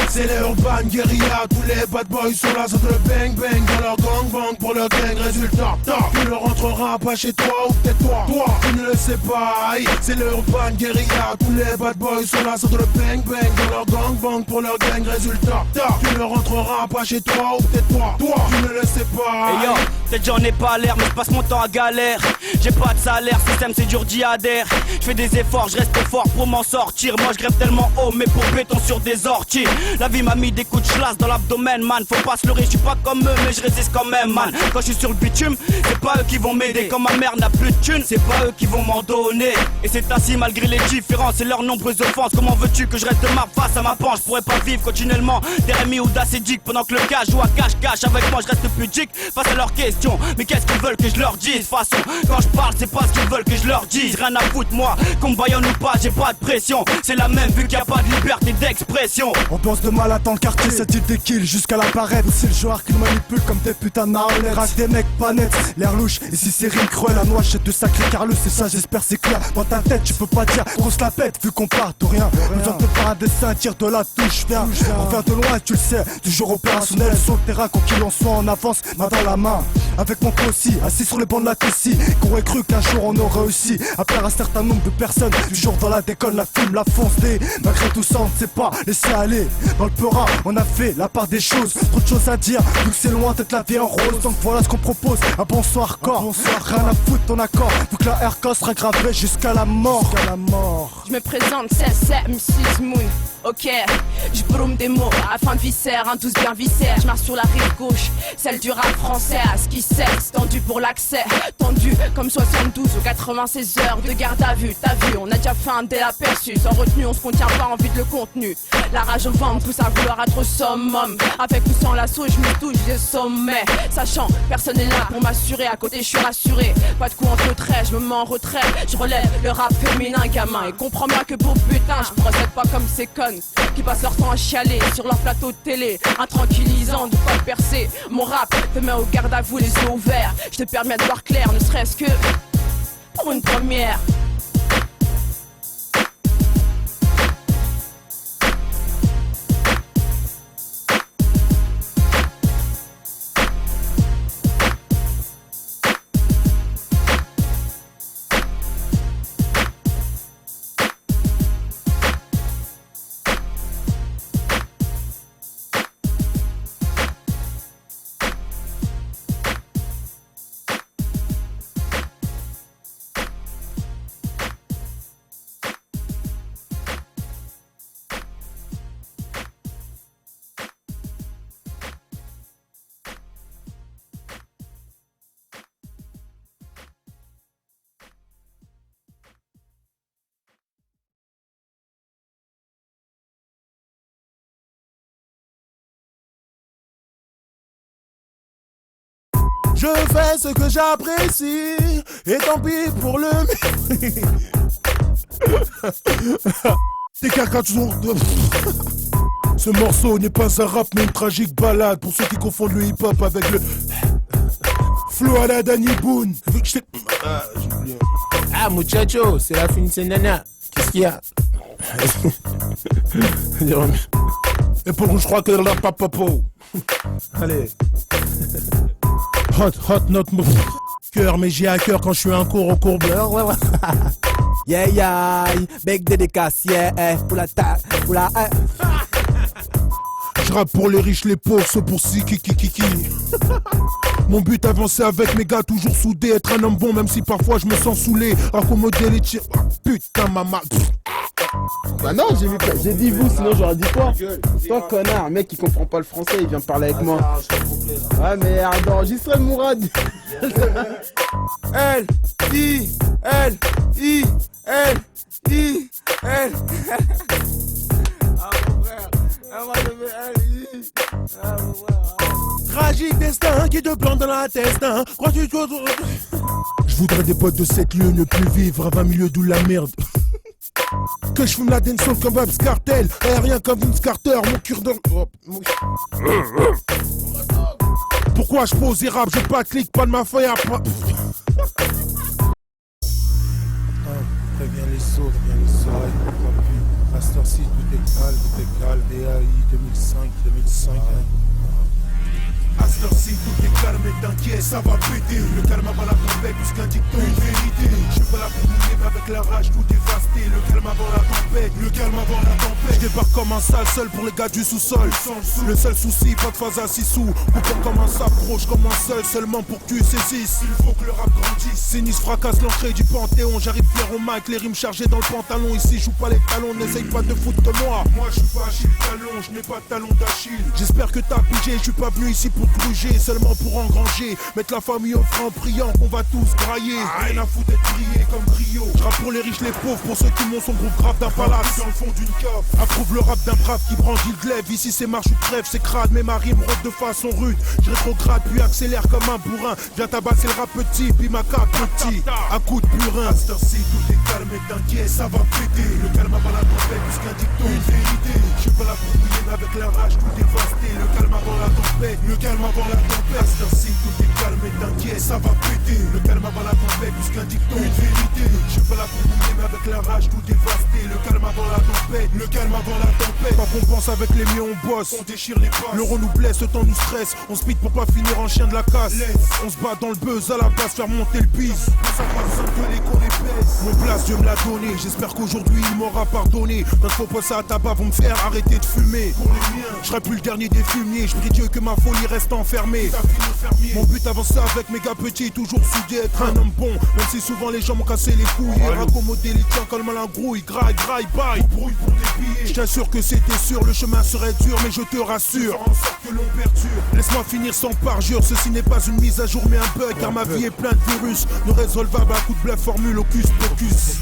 C'est les Urban Guerilla, tous les bad boys sont là, c'est le bang bang de leur gang bang pour leur gang. Résultat, tu ne rentreras pas chez toi ou peut-être toi tu ne le sais pas. C'est les Urban Guerilla, tous les bad boys sont là, c'est le bang bang de leur gang bang pour leur gang. Résultat, tu ne rentreras pas chez toi ou peut-être toi tu ne le sais pas. Hey yo, peut-être j'en ai pas l'air, mais je passe mon temps à galère. J'ai pas de salaire, système c'est dur d'y adhère. Je fais des efforts, je reste fort pour m'en sortir. Moi je grève tellement haut, mais pour béton sur des orties. La vie m'a mis des coups de chlasse dans l'abdomen, man. Faut pas se leurrer, je suis pas comme eux, mais je résiste quand même, man. Quand je suis sur le bitume, c'est pas eux qui vont m'aider. Quand ma mère n'a plus de thunes, c'est pas eux qui vont m'en donner. Et c'est ainsi malgré les différences et leurs nombreuses offenses. Comment veux-tu que je reste ma face à ma panche? Je pourrais pas vivre continuellement des Rémi ou d'acédique pendant que le cas joue à cache-cache. Avec moi je reste pudique face à leurs questions. Mais qu'est-ce qu'ils veulent que je leur dise? Façon, quand je parle, c'est pas ce qu'ils veulent que je leur dise. Rien à foutre, moi, qu'on me baillonne ou pas, j'ai pas de pression. C'est la même vu qu'il y a pas de liberté d'expression. On peut avance de mal dans le quartier, cette île des kills jusqu'à la barrette. C'est le joueur qui manipule comme des putains de marionnettes. Race des mecs pas nets, l'air louche. Ici c'est rime cruel, la noix jette de sacré Carlos. C'est ça, j'espère c'est clair. Dans ta tête, tu peux pas dire grosse la pète vu qu'on part de rien. Besoin de faire un dessin, tire de la touche, viens. On vient de loin, tu le sais, toujours opérationnel. Sur le terrain, quoi qu'il en soit, on avance, main dans la main. Avec mon aussi, assis sur les bancs de la Tessie. Qu'on aurait cru qu'un jour on aurait réussi à faire un certain nombre de personnes. Toujours dans la déconne, la fume, la fonce des. Malgré tout ça, on ne sait pas laisser aller. Dans le peura, on a fait la part des choses. Trop de choses à dire, vu que c'est loin d'être la vie en rose. Donc voilà ce qu'on propose, un bonsoir corps. Rien à foutre ton accord, vu que la RK sera gravée jusqu'à la mort. Je me présente, c'est Mrs. Moon. Ok, je brume des mots afin de viscère, un douce bien viscère. Je marche sur la rive gauche, celle du rap français. À ce qui cesse, tendu pour l'accès. Tendu comme 72 ou 96 heures de garde à vue. T'as vu, on a déjà fait un délaperçu. Sans retenue, on se contient pas, envie de le contenu. La rage au ventre pousse à vouloir être au summum. Avec ou sans l'assaut, je me touche des sommets. Sachant, personne n'est là pour m'assurer. À côté, je suis rassuré. Pas de coup en retrait, je me mets en retrait. Je relève le rap féminin, gamin. Et comprends bien que pour putain, je procède pas comme ces connes qui passent leur temps à chialer sur leur plateau de télé. Un tranquillisant de pas percer. Mon rap te met au garde à vous les yeux ouverts. Je te permets de voir clair, ne serait-ce que pour une première. Je fais ce que j'apprécie, et tant pis pour le mépris. T'es caca toujours de... Ce morceau n'est pas un rap mais une tragique balade. Pour ceux qui confondent le hip-hop avec le... Flow à la Danny Boone. Ah muchacho, c'est la fin de nana. Qu'est-ce qu'il y a? Et pour je crois que la papapo. Allez. Hot, not cœur, mais j'ai à cœur quand je suis un cours au courbeur. Yeah, yeah, bec dédicace, yeah, pour la ta, pour la. Je rappe pour les riches, les pauvres, ceux pour si kiki. Mon but avancer avec mes gars, toujours soudés, être un homme bon, même si parfois je me sens saoulé. Accommoder les tirs. Oh, putain, maman. Bah non, j'ai dit vous, sinon j'aurais dit quoi? Toi, connard, un mec qui comprend pas le français, il vient parler avec moi. Ouais, mais arrête d'enregistrer, Mourad. L. Ah, mon frère. Ah, moi, je veux L-I. Ah, mon frère. Tragique destin qui te plante dans l'intestin. Crois-tu que... Je voudrais des potes de 7 lieux, ne plus vivre à 20 milieux d'où la merde. Que je fume la dancehall comme Babs Cartel, aérien comme Vince Carter, mon cure de... Pourquoi je pose et rap, j'ai pas de clic, pas de ma feuille à pas... Préviens les autres, Pasteur C, tout est calme, DAI 2005. À cette heure-ci, tout est calme et t'inquiète, ça va péter. Le calme avant la tempête, plus qu'un dicton, une vérité. Je suis pas là pour mourir, mais avec la rage, tout dévasté. Le calme avant la tempête, Je débarque comme un sale seul pour les gars du sous-sol. Le seul souci, pas de phase à 6 sous. Pourtant comme un s'approche, comme un seul, seulement pour que tu saisisses. Il faut que le rap grandisse. Sinistre fracasse l'entrée du Panthéon. J'arrive fier au mic, les rimes chargées dans le pantalon. Ici, joue pas les talons, n'essaye pas de foutre de moi. Moi, je suis pas Achille Talon, je n'ai pas de talon d'Achille. J'espère que t'as pigé, je suis pas venu ici pour tout gruger seulement pour engranger. Mettre la famille au frein en priant qu'on va tous grailler. Rien à foutre d'être grillé comme griot. Je rappe pour les riches, les pauvres, pour ceux qui montent son groupe grave d'un palace. Dans le fond d'une cave. Approuve le rap d'un brave qui brandit le glaive. Ici c'est marche ou crève, c'est crade, mais ma rime rôde de façon rude. Je rétrograde puis accélère comme un bourrin. Viens tabasser le rap petit, puis ma carte petit. À coup de purin. À cette heure-ci, tout est calme et t'inquiète, ça va péter. Le calme avant la tempête, plus qu'un dicton, une vérité. Je suis pas là pour bouiller, mais avec la rage tout dévasté. Le calme avant la tempête, le calme avant la tempête. À cette heure-ci, tout est calme et t'inquiète, ça va péter. Le calme avant la tempête, plus qu'un dicton, une vérité. Je suis pas là pour bouiller, mais avec la rage tout dévasté. Le calme avant la tempête, le calme avant la tempête. Quand on pense avec les miens, on bosse, on déchire les passes. L'euro nous blesse, le temps nous stresse. On speed pour pas finir en chien de la casse. On se bat dans le buzz à la base, faire monter le pisse. Ça passe un peu les qu'on les baisse. Mon place, Dieu me l'a donné. J'espère qu'aujourd'hui il m'aura pardonné. Quand faut passer à tabac, vont me faire arrêter de fumer. Pour les miens, je serai plus le dernier des fumiers. Je prie Dieu que ma folie reste enfermée. Mon but avant ça avec mes gars petits, toujours soudé, être un homme bon. Même si souvent les gens m'ont cassé les couilles. Et raccommoder les tiens comme un grouille. Graille, graille, baille. Brouille pour des billets. Je t'assure que c'était sûr, le chemin serait dur, mais je te rassure. En sorte que l'on perdure. Laisse-moi finir sans parjure. Ceci n'est pas une mise à jour, mais un bug. Car ma vie est pleine de virus. Ne résolvable à coup de bluff, formule, ocus, pocus.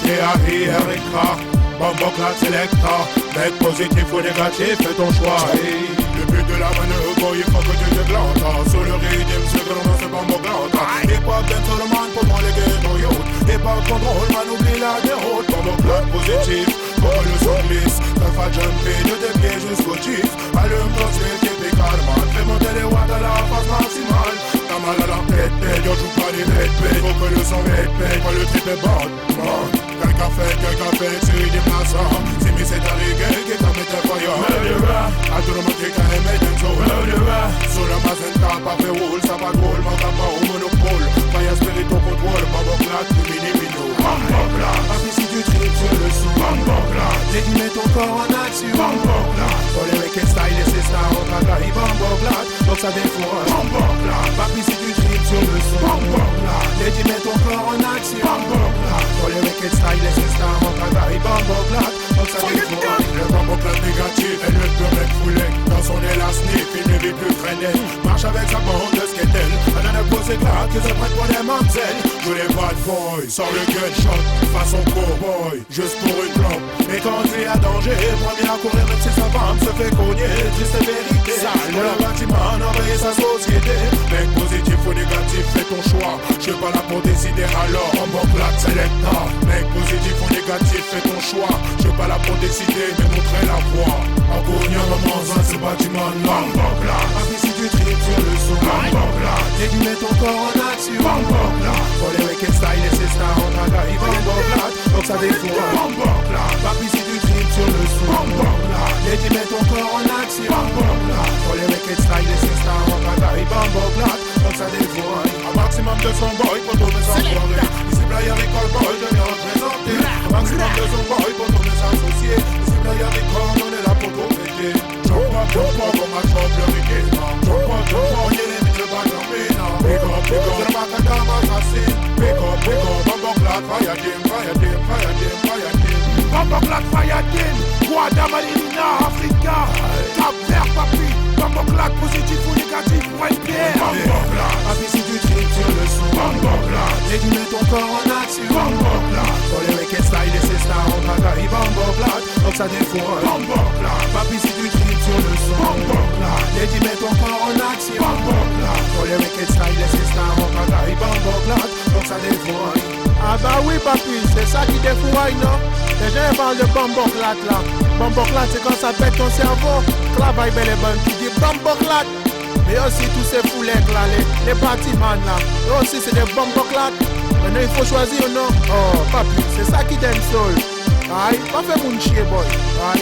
T.A.I. Erika, Bomboclat Selecta. Mec positif ou négatif, fais ton choix. Le but de la manœuvre, il faut que tu te plantes. Sur le rythme, c'est vraiment ce Bomboclat. Hip hop d'un seul man pour moi les ghetto youth. Hip hop contrôle, man oublie la déroute. Bomboclat positif, pour que le son glisse. T'as pas jumper de tes pieds jusqu'au chief. Allume ton suite, typical man. Fais monter les watts à la phase maximale. T'as mal à la tête, yo joue pas les bêtes. Faut que le son pète, quand le trip est bon, man. Quelqu'un fait, c'est une déplaçant. C'est mis c'est un reggae qui t'a mis tes foyers. A tout le monde qui a aimé d'un show. Sur la base d'un cap, pas fait roule, ça va drôle, man, t'as pas au monopole. Fire spirit au contrôle, Bomboclat, tu mini-mino. Bomboclat, papi si tu tripes sur le son. Bomboclat, j'ai dit mets ton corps en action. Bomboclat, pour les wicked style et c'est stars, on travaille Bomboclat, donc ça défouraille. Bomboclat, papi si tu tripes sur le son. Bomboclat, j'ai dit mets ton corps en action. Bomboclat, pour les wicked style et c'est stars, on travaille Bomboclat, donc ça défouraille. Le Bomboclat négatif, elle ne peut être foulée. Dans son élastique, il ne vit plus traîner. Marche avec sa bande de skater. Elle en a posé là, que se prête pour des mamzelles. Je les bad boys, sors le gunshot, façon cowboy, juste pour une plombe. Et quand tu es à danger, premier à courir même si sa femme se fait cogner. Triste vérité, pour le bâtiment, envoyer sa société. Mec positif ou négatif, fais ton choix. Je suis pas là pour décider alors, Bomboclat Selecta. Mec positif ou négatif, fais ton choix. Je suis pas là pour décider, mais montrer la voie. En cognant le dans ce bâtiment là. Bomboclat, papi si tu tripes sur le son. Bomboclat, j'ai dû mettre ton corps en action. Bomboclat, pour les wicked style et c'est stars, on travaille Bomboclat, donc ça défouraille. Bomboclat, papi si tu tripes sur le son. Bomboclat, j'ai dû mettre ton corps en action. Bomboclat, pour les wicked style et c'est stars, on travaille Bomboclat, donc ça défouraille. Un maximum de son boy pour tourner sa soirée. Ici Player et Callboy, je viens représenter. Un maximum de son boy pour tourner s'associer. Ici Player et Call, on est là pour tout péter. Jump up, comme un champ le reggae. Jump up, on y est les mythes de Bajamina. Pick up, c'est le macadam assassin. Pick up, Bomboclat, fire team, fire team, fire team, fire team. Bomboclat, fire team, Guadamalina, Africa. Cap vert, papi. Bomboclat, positif ou négatif, pour être pierre. Bomboclat, papi si tu tripes sur le son. Bomboclat, j'ai dû mettre ton corps en action. Bomboclat, pour les wicked style et c'est stars, on travaille Bomboclat, donc ça défouraille. Bomboclat, papi si tu tripes sur le son. Bomboclat, j'ai dû mettre ton corps en action. Bomboclat, pour les wicked style et c'est stars, on travaille Bomboclat, donc ça défouraille. Ah bah oui papi, c'est ça qui défouraille, non? Les gens parlent de Bomboclat là. Bomboclat c'est quand ça pète ton cerveau. Travail bel et bon, tu dis Bomboclat. Mais aussi tous ces foulèques là, les bâtiments là. Eux aussi c'est des Bomboclat. Maintenant il faut choisir, non? Oh papi, c'est ça qui donne soul. Aïe, pas fait mon chier boy. Aïe.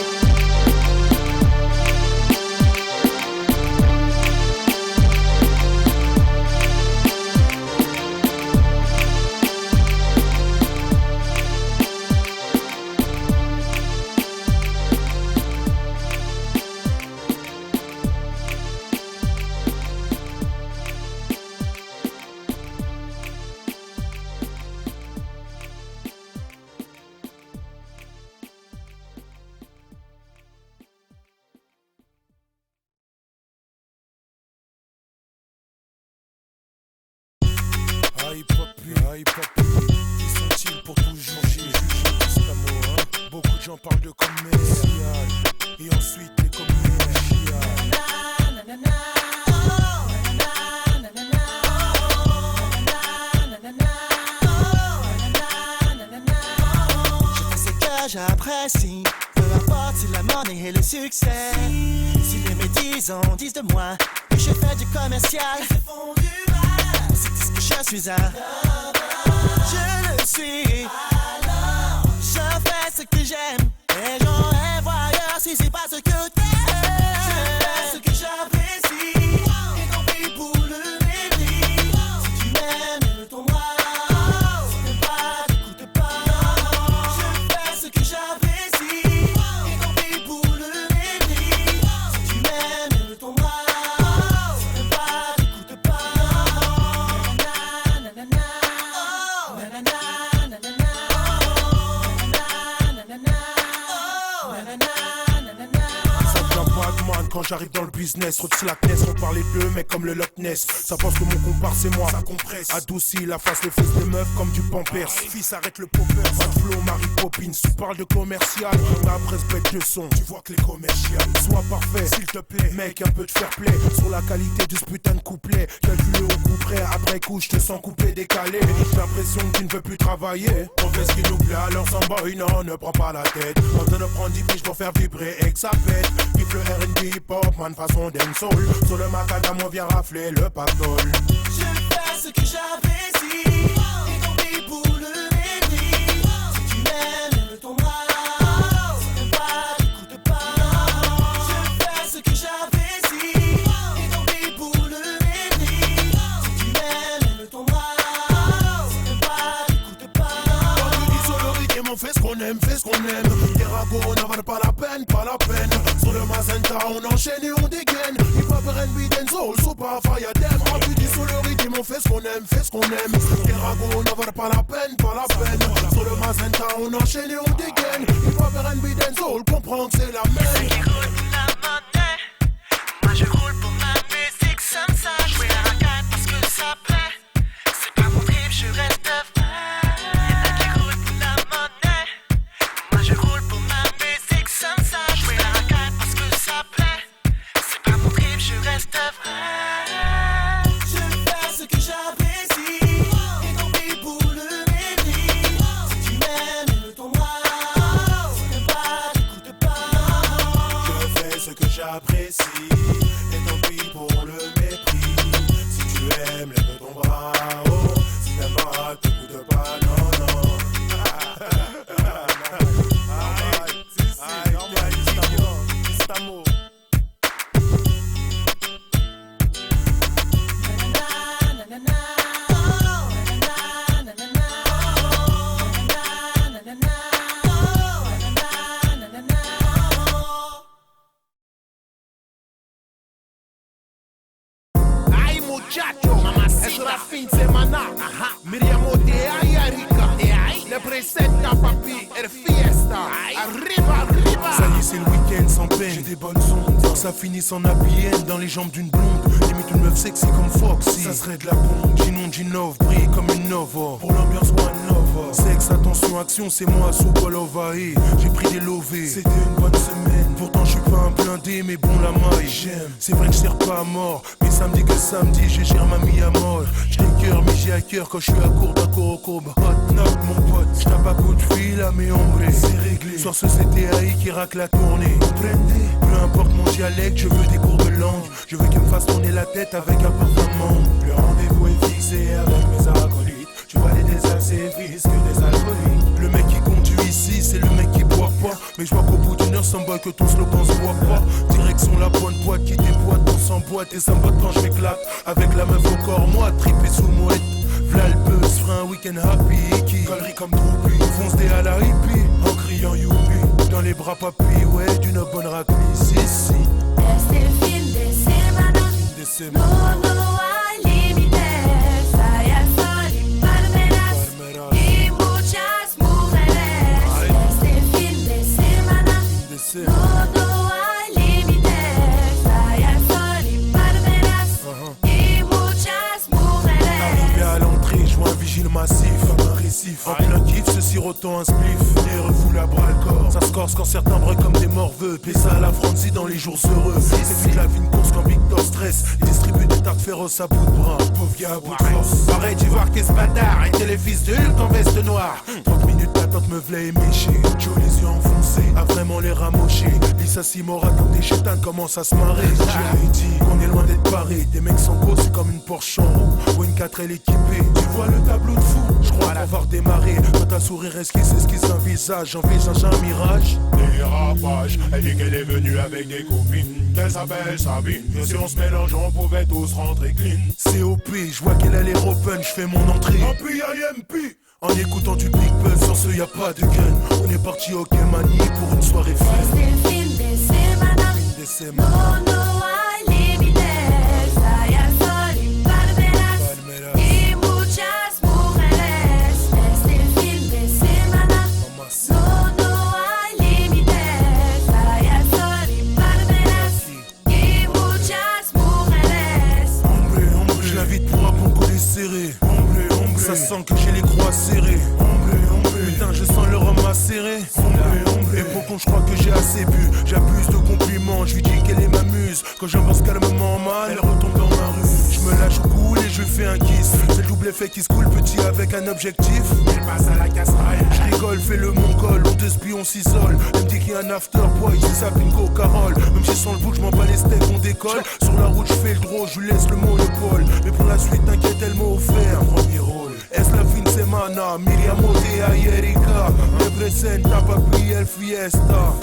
Aïe papi, qui sont-ils pour toujours juger hein? Beaucoup de gens parlent de commercial et ensuite les commerciales. Je fais ce que j'apprécie, peu importe si la monnaie et le succès. Si les médisants disent de moi que je fais du commercial, c'est ce que je suis un. Je le suis. Je fais ce que j'aime. Les gens rêvent ailleurs si c'est pas ce que t'aimes. Je fais ce que j'apprécie. Et tant pis pour le mépris. Si tu m'aimes, le ton bras. Si t'aimes pas, t'écoutes pas. Je fais ce que j'apprécie. Et tant pis pour le mépris. Si tu m'aimes, le ton bras. Si t'aimes pas, t'écoutes pas. Quand j'arrive dans le business, trop de slackness, on parlait d'eux, mais comme le Loch Ness. Ça pense que mon compare c'est moi, ça compresse. Adoucit la face, les fesses des meufs comme du Pampers. Fils, arrête le popper, pas de flow, Mary Poppins. Tu parles de commercial, ma presse bête de son. Tu vois que les commerciales, sois parfait, s'il te plaît. Mec, un peu de fair play sur la qualité de ce putain de couplet. Calculé au coup près, après coup, je te sens coupé, décalé. J'ai l'impression que tu ne veux plus travailler. On fait ce qui nous plaît, alors sans boy, non, ne prends pas la tête. En train de prendre 10 piges pour faire vibrer et que ça pète. Kiffe le R&B, pop, man, façon dancehall. Sur le macadam, on vient rafler le pactole. Je fais ce que j'apprécie. Et tant pis pour le mépris. Si tu m'aimes, le ton bras. Si t'aimes pas, t'écoutes pas. Je fais ce que j'apprécie. Et tant pis pour le mépris. Si tu m'aimes, le ton bras. Si t'aimes pas, t'écoutes pas. Quand tu dis sur le rythme, on fait ce qu'on aime, fait ce qu'on aime. Les ragots n'en valent pas la peine, pas la peine. Sur le Mazenta, on enchaîne et on dégaine. Hip hop, R&B, dancehall, super fire them. Quand tu dis sur le rythme, on fait ce qu'on aime, fait ce qu'on aime. Les ragots n'en valent pas la peine, pas la peine. Sur le Mazenta, on enchaîne et on dégaine. Hip hop, R&B, dancehall, comprends que c'est la même. Qui roule pour la monnaie. Moi je roule pour ma musique, ça me ça. Jouer la raquette parce que ça plaît. C'est pas mon trip, je reste vrai. Y'en a qui roulent pour la monnaie. Moi je roule pour ma musique, ça me ça. Jouer la raquette parce que ça plaît. C'est pas mon trip, je reste vrai. Je fais ce que j'apprécie. Et tant pis pour le mépris. Si tu m'aimes, le ton bras. Si t'aimes pas, t'écoutes pas. Je fais ce que j'apprécie. Et tant pis pour le mépris. Si tu aimes, lève ton bras. Oh, si t'aimes pas, t'écoutes pas. Non, non. Ay muchacho, es la fin de semana. Miriam Odea y Erika. Le presenta papi, el fiesta. Arriba, arriba. Ça y est, c'est le week-end sans peine. J'ai des bonnes ondes. Faut que ça finisse en happy end dans les jambes d'une blonde. Limite une meuf sexy comme Foxy. Ça serait de la bombe. Ginov brille comme une Nova. Pour l'ambiance One Nova. Sexe, attention, action, c'est moi sous Bolovae. J'ai pris des lovés. C'était une bonne semaine. Pourtant je suis pas un blindé, mais bon la maille. J'aime. C'est vrai que je sers pas à mort. Mais samedi que samedi, j'ai gère ma mie à mort. J't'ai cœur, mais j'ai à cœur quand je suis à court d'un corocobe. Hot knock mon pote. J'tape à coup de fil à mes ombrés. C'est réglé. Soir ce CTAI qui racle la tournée. Prendez. Peu importe mon dialecte, je veux des cours de langue. Je veux qu'il me fasse tourner la tête avec un parfum. Le rendez-vous est fixé avec mes acolytes. Tu vois les désaxévistes que des alcooliques. Le mec qui conduit ici, c'est le mec qui boit pas. Mais je vois qu'au bout d'une heure, sans boy que ton slogan se voit pas. Direction la bonne boîte qui déboîte, on s'emboîte et ça me botte quand je m'éclate. Avec la meuf au corps, moi, tripé sous mouette. V'là le buzz, fera un week-end happy. Qui galerie comme Troupi, fonce des à la hippie. En criant youpi, dans les bras papy, ouais, d'une bonne raclisse ici. Este fin de semana, no hay límites. Hay alcohol y palmeras y muchas mujeres. Este fin de semana, no hay límites. Hay alcohol y palmeras y muchas mujeres. Arrivé à l'entrée, je vois vif. En plein kiff, se sirotant un spliff. Et refoule à bras le corps. Ça se corse quand certains brûlent comme des morveux. Pais ça à la frenzy dans les jours heureux. C'est vite la vie une course quand Victor stress. Il distribue des tartes féroces à bout de bras. Pauvre gars à bout de force. Pareil d'ivoire qu'est ce bâtard. Et les fils de Hulk en veste noire. 30 minutes d'attente me v'là éméché. Joe les yeux enfoncés, a vraiment l'air amoché. Lisa Simora comme des chétans commencent à se marrer. J'ai dit qu'on est loin d'être paré. Des mecs sans go, c'est comme une Porsche en roue ou une 4L équipée. Tu vois le tableau de fou, je crois qu'on va redémarrer. Quand ta sourire esquisse un visage, j'envisage un mirage. Dérapage, elle dit qu'elle est venue avec des copines, qu'elle s'appelle Sabine. Et si on se mélange, on pouvait tous rentrer clean. COP, je vois qu'elle a l'air open, je fais mon entrée. En PIMP. En écoutant du Big Buzz, sur ce y'a pas de gun. On est parti au Kemani pour une soirée fun. Este el fin de semana. Fin de semana. No hay límites. Hay al sol y palmeras y muchas mujeres. Este el fin de semana. No hay límites. Hay al sol y palmeras y muchas mujeres. Hombre, je l'invite pour un bon collet serré. Ça sent que j'ai les croix serrées. Putain, je sens le rhum acéré. Et pourquoi je crois que j'ai assez bu. J'abuse de compliments, je lui dis qu'elle est ma muse. Quand j'avance calmement mal, elle retombe dans ma rue. Je me lâche au cou et je lui fais un kiss. C'est le double effet qui se coule petit avec un objectif. Elle passe à la casserole. Je rigole, fais le mongol, on te spie, on s'isole. Elle me dit qu'il y a un after boy, ici ça bingo Carole. Même si sans le bout, je m'en bats les steaks, on décolle. Sur la route, je fais le draw, je lui laisse le monopole. Mais pour la suite, t'inquiète, elle m'a offert un premier rôle. Es la fin de semana, Miriam Odea y Erika. Representa papi el fiesta,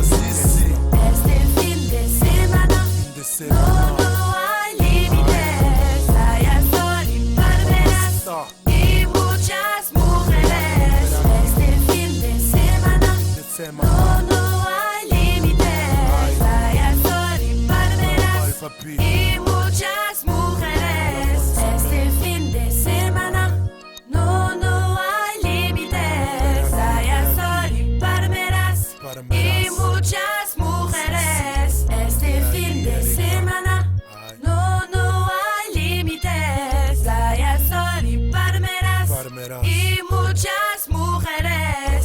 si, si. Este el fin de semana. No hay límites. Hay al sol y palmeras y muchas mujeres. Este el fin de semana. No hay límites. Hay al sol y palmeras y muchas mujeres. Este el fin de semana. No hay límites. Hay al sol y palmeras y muchas mujeres. Este fin de semana. No hay límites. Hay al sol y palmeras y muchas mujeres.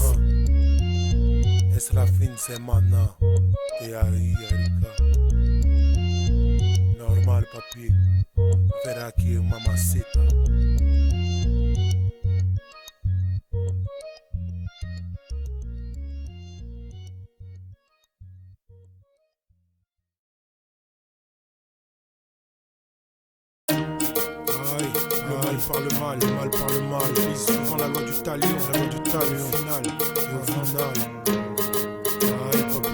Es la fin de semana. De ahí, Erika. Normal, papi. Ver aquí, mamacita. Le mal par le mal. Et souvent la loi du talion, au final, et au final. Aïe, papi.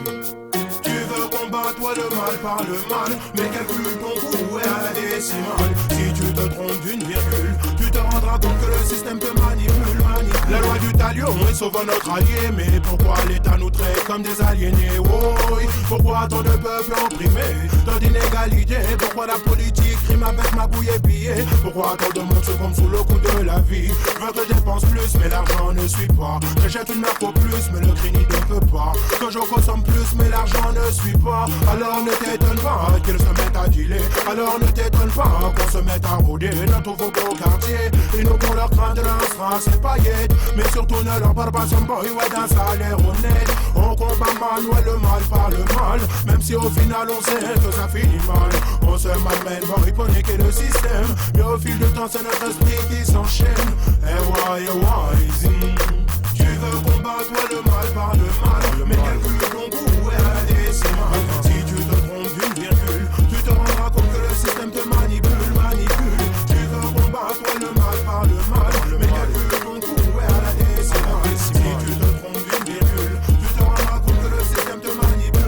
Tu veux combattre toi le mal par le mal, mais calcule ton coût est à la décimale. Si tu te trompes d'une virgule, tu te rendras compte que le système te manipule. La loi du talion est sauve notre allié, mais pourquoi l'État nous traite comme des aliénés? Oh, pourquoi tant de peuples opprimés, tant d'inégalités? Pourquoi la politique rime avec ma bouille et billet? Pourquoi tant de monde se bombe sous le coup de la vie? Je veux que je dépense plus, mais l'argent ne suit pas. J'achète une marque au plus, mais le crédit ne peut pas. Que je consomme plus, mais l'argent ne suit pas. Alors ne t'étonne pas qu'ils se mettent à dealer. Alors ne t'étonne pas qu'on se mette à rôder dans tous vos beaux quartiers. Ils nous font leur crainte de l'instance et paillettes, mais surtout ne leur parle pas son boy, ouais, d'un salaire honnête. On combat mal, ouais, le mal par le mal, même si au final on sait que ça finit mal. On se malmène, boy, pour niquer le système, mais au fil du temps c'est notre esprit qui s'enchaîne. Tu veux combattre, ouais, le mal par le mal, mais calcule ton goût, ouais, à la décimale. Si tu te trompes d'une virgule, tu te rendras compte que le système te manipule. Tu veux combattre, ouais, le mal par le mal, mais calcule ton goût, ouais, à la décimale. Si tu te trompes d'une virgule, tu te rendras compte que le système te manipule.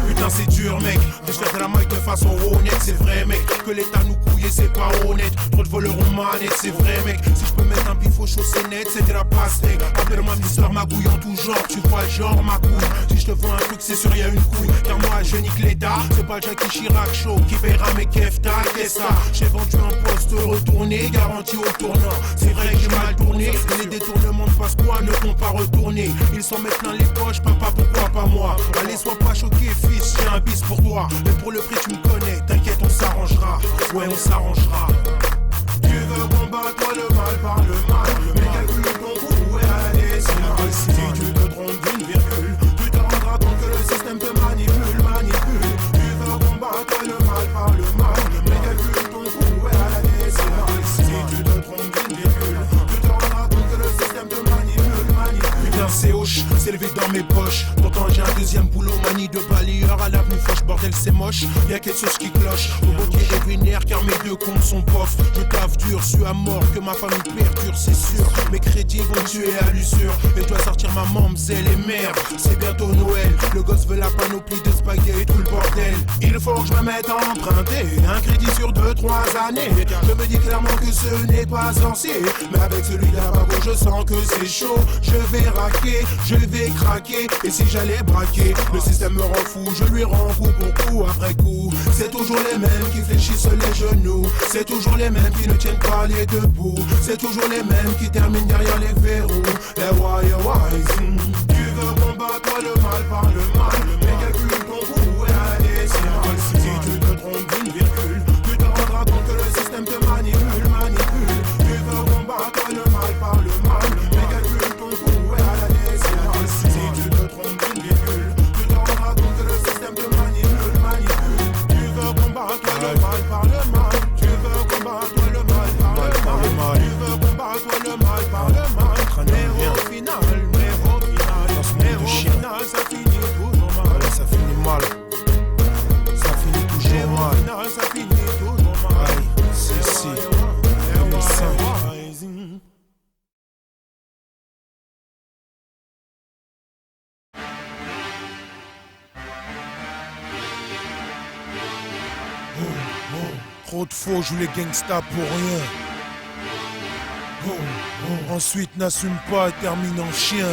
Putain, c'est dur, mec, de se faire de la mic de façon honnête, c'est vrai, mec. Que l'État nous couille et c'est pas honnête. Trop de voleurs en manette, c'est vrai, mec. Si je peux mettre un bif aux chaussettes nettes, c'est de la pastèque. Appelle-moi Mister Magouille en tout genre, tu vois le genre, ma couille. Si je te vends un truc, c'est sûr, y'a une couille. Car moi, je nique l'État. C'est pas le Jackie Chirac show qui paiera mes keftas, qu'est-ce ça? J'ai vendu un poste retourné, garanti au tournant. C'est vrai que j'ai mal tourné. Les détournements de passe-quoi ne vont pas retourner. Ils s'en mettent plein les poches, papa, pourquoi pas moi? Allez, sois pas choqué, fils, j'ai un bis pour toi. Mais pour le prix, tu me connais, t'inquiète, on s'arrangera. Ouais, on s'arrangera. Tu veux combattre le mal par le mal, mais s'élever dans mes poches. Pourtant j'ai un deuxième boulot, manie de balayeur à l'avenue Foch, bordel c'est moche. Y'a quelque chose qui cloche, mon banquier est vénère car mes deux comptes sont pofs. Je taffe dur, suis à mort, que ma famille perdure, c'est sûr. Mes crédits vont tuer à l'usure, et je dois sortir ma mamzelle et merde. C'est bientôt Noël, le gosse veut la panoplie de spaghettis et tout le bordel. Il faut que je me mette à emprunter un crédit sur 2-3 années. Je me dis clairement que ce n'est pas sorcier, mais avec celui là-bas je sens que c'est chaud. Je vais raquer, je vais craquer, et si j'allais braquer, le système me rend fou, je lui rends coup pour coup après coup. C'est toujours les mêmes qui fléchissent les genoux, c'est toujours les mêmes qui ne tiennent pas les deux bouts, c'est toujours les mêmes qui terminent derrière les verrous. Les wise. Tu veux combattre le mal par le mal, mais calcule ton coup et à la décimale. Si tu te trompes d'une virgule, tu te rendras compte que le système te manipule. Tu veux combattre le mal par le mal, mais calcule ton coup et à la décimale. Si tu te trompes d'une virgule, tu te rendras compte que le système te manipule. Tu veux combattre le mal par le mal, tu veux combattre le mal par le mal, tu veux combattre le mal par le mal. Mais au final, ça finit toujours mal. Ouais, ça finit mal. Ça finit toujours mal. Ça finit toujours mal. Aïe, c'est si. 2005. Trop de faux, joue les gangsters pour rien. Ensuite n'assume pas et termine en chien.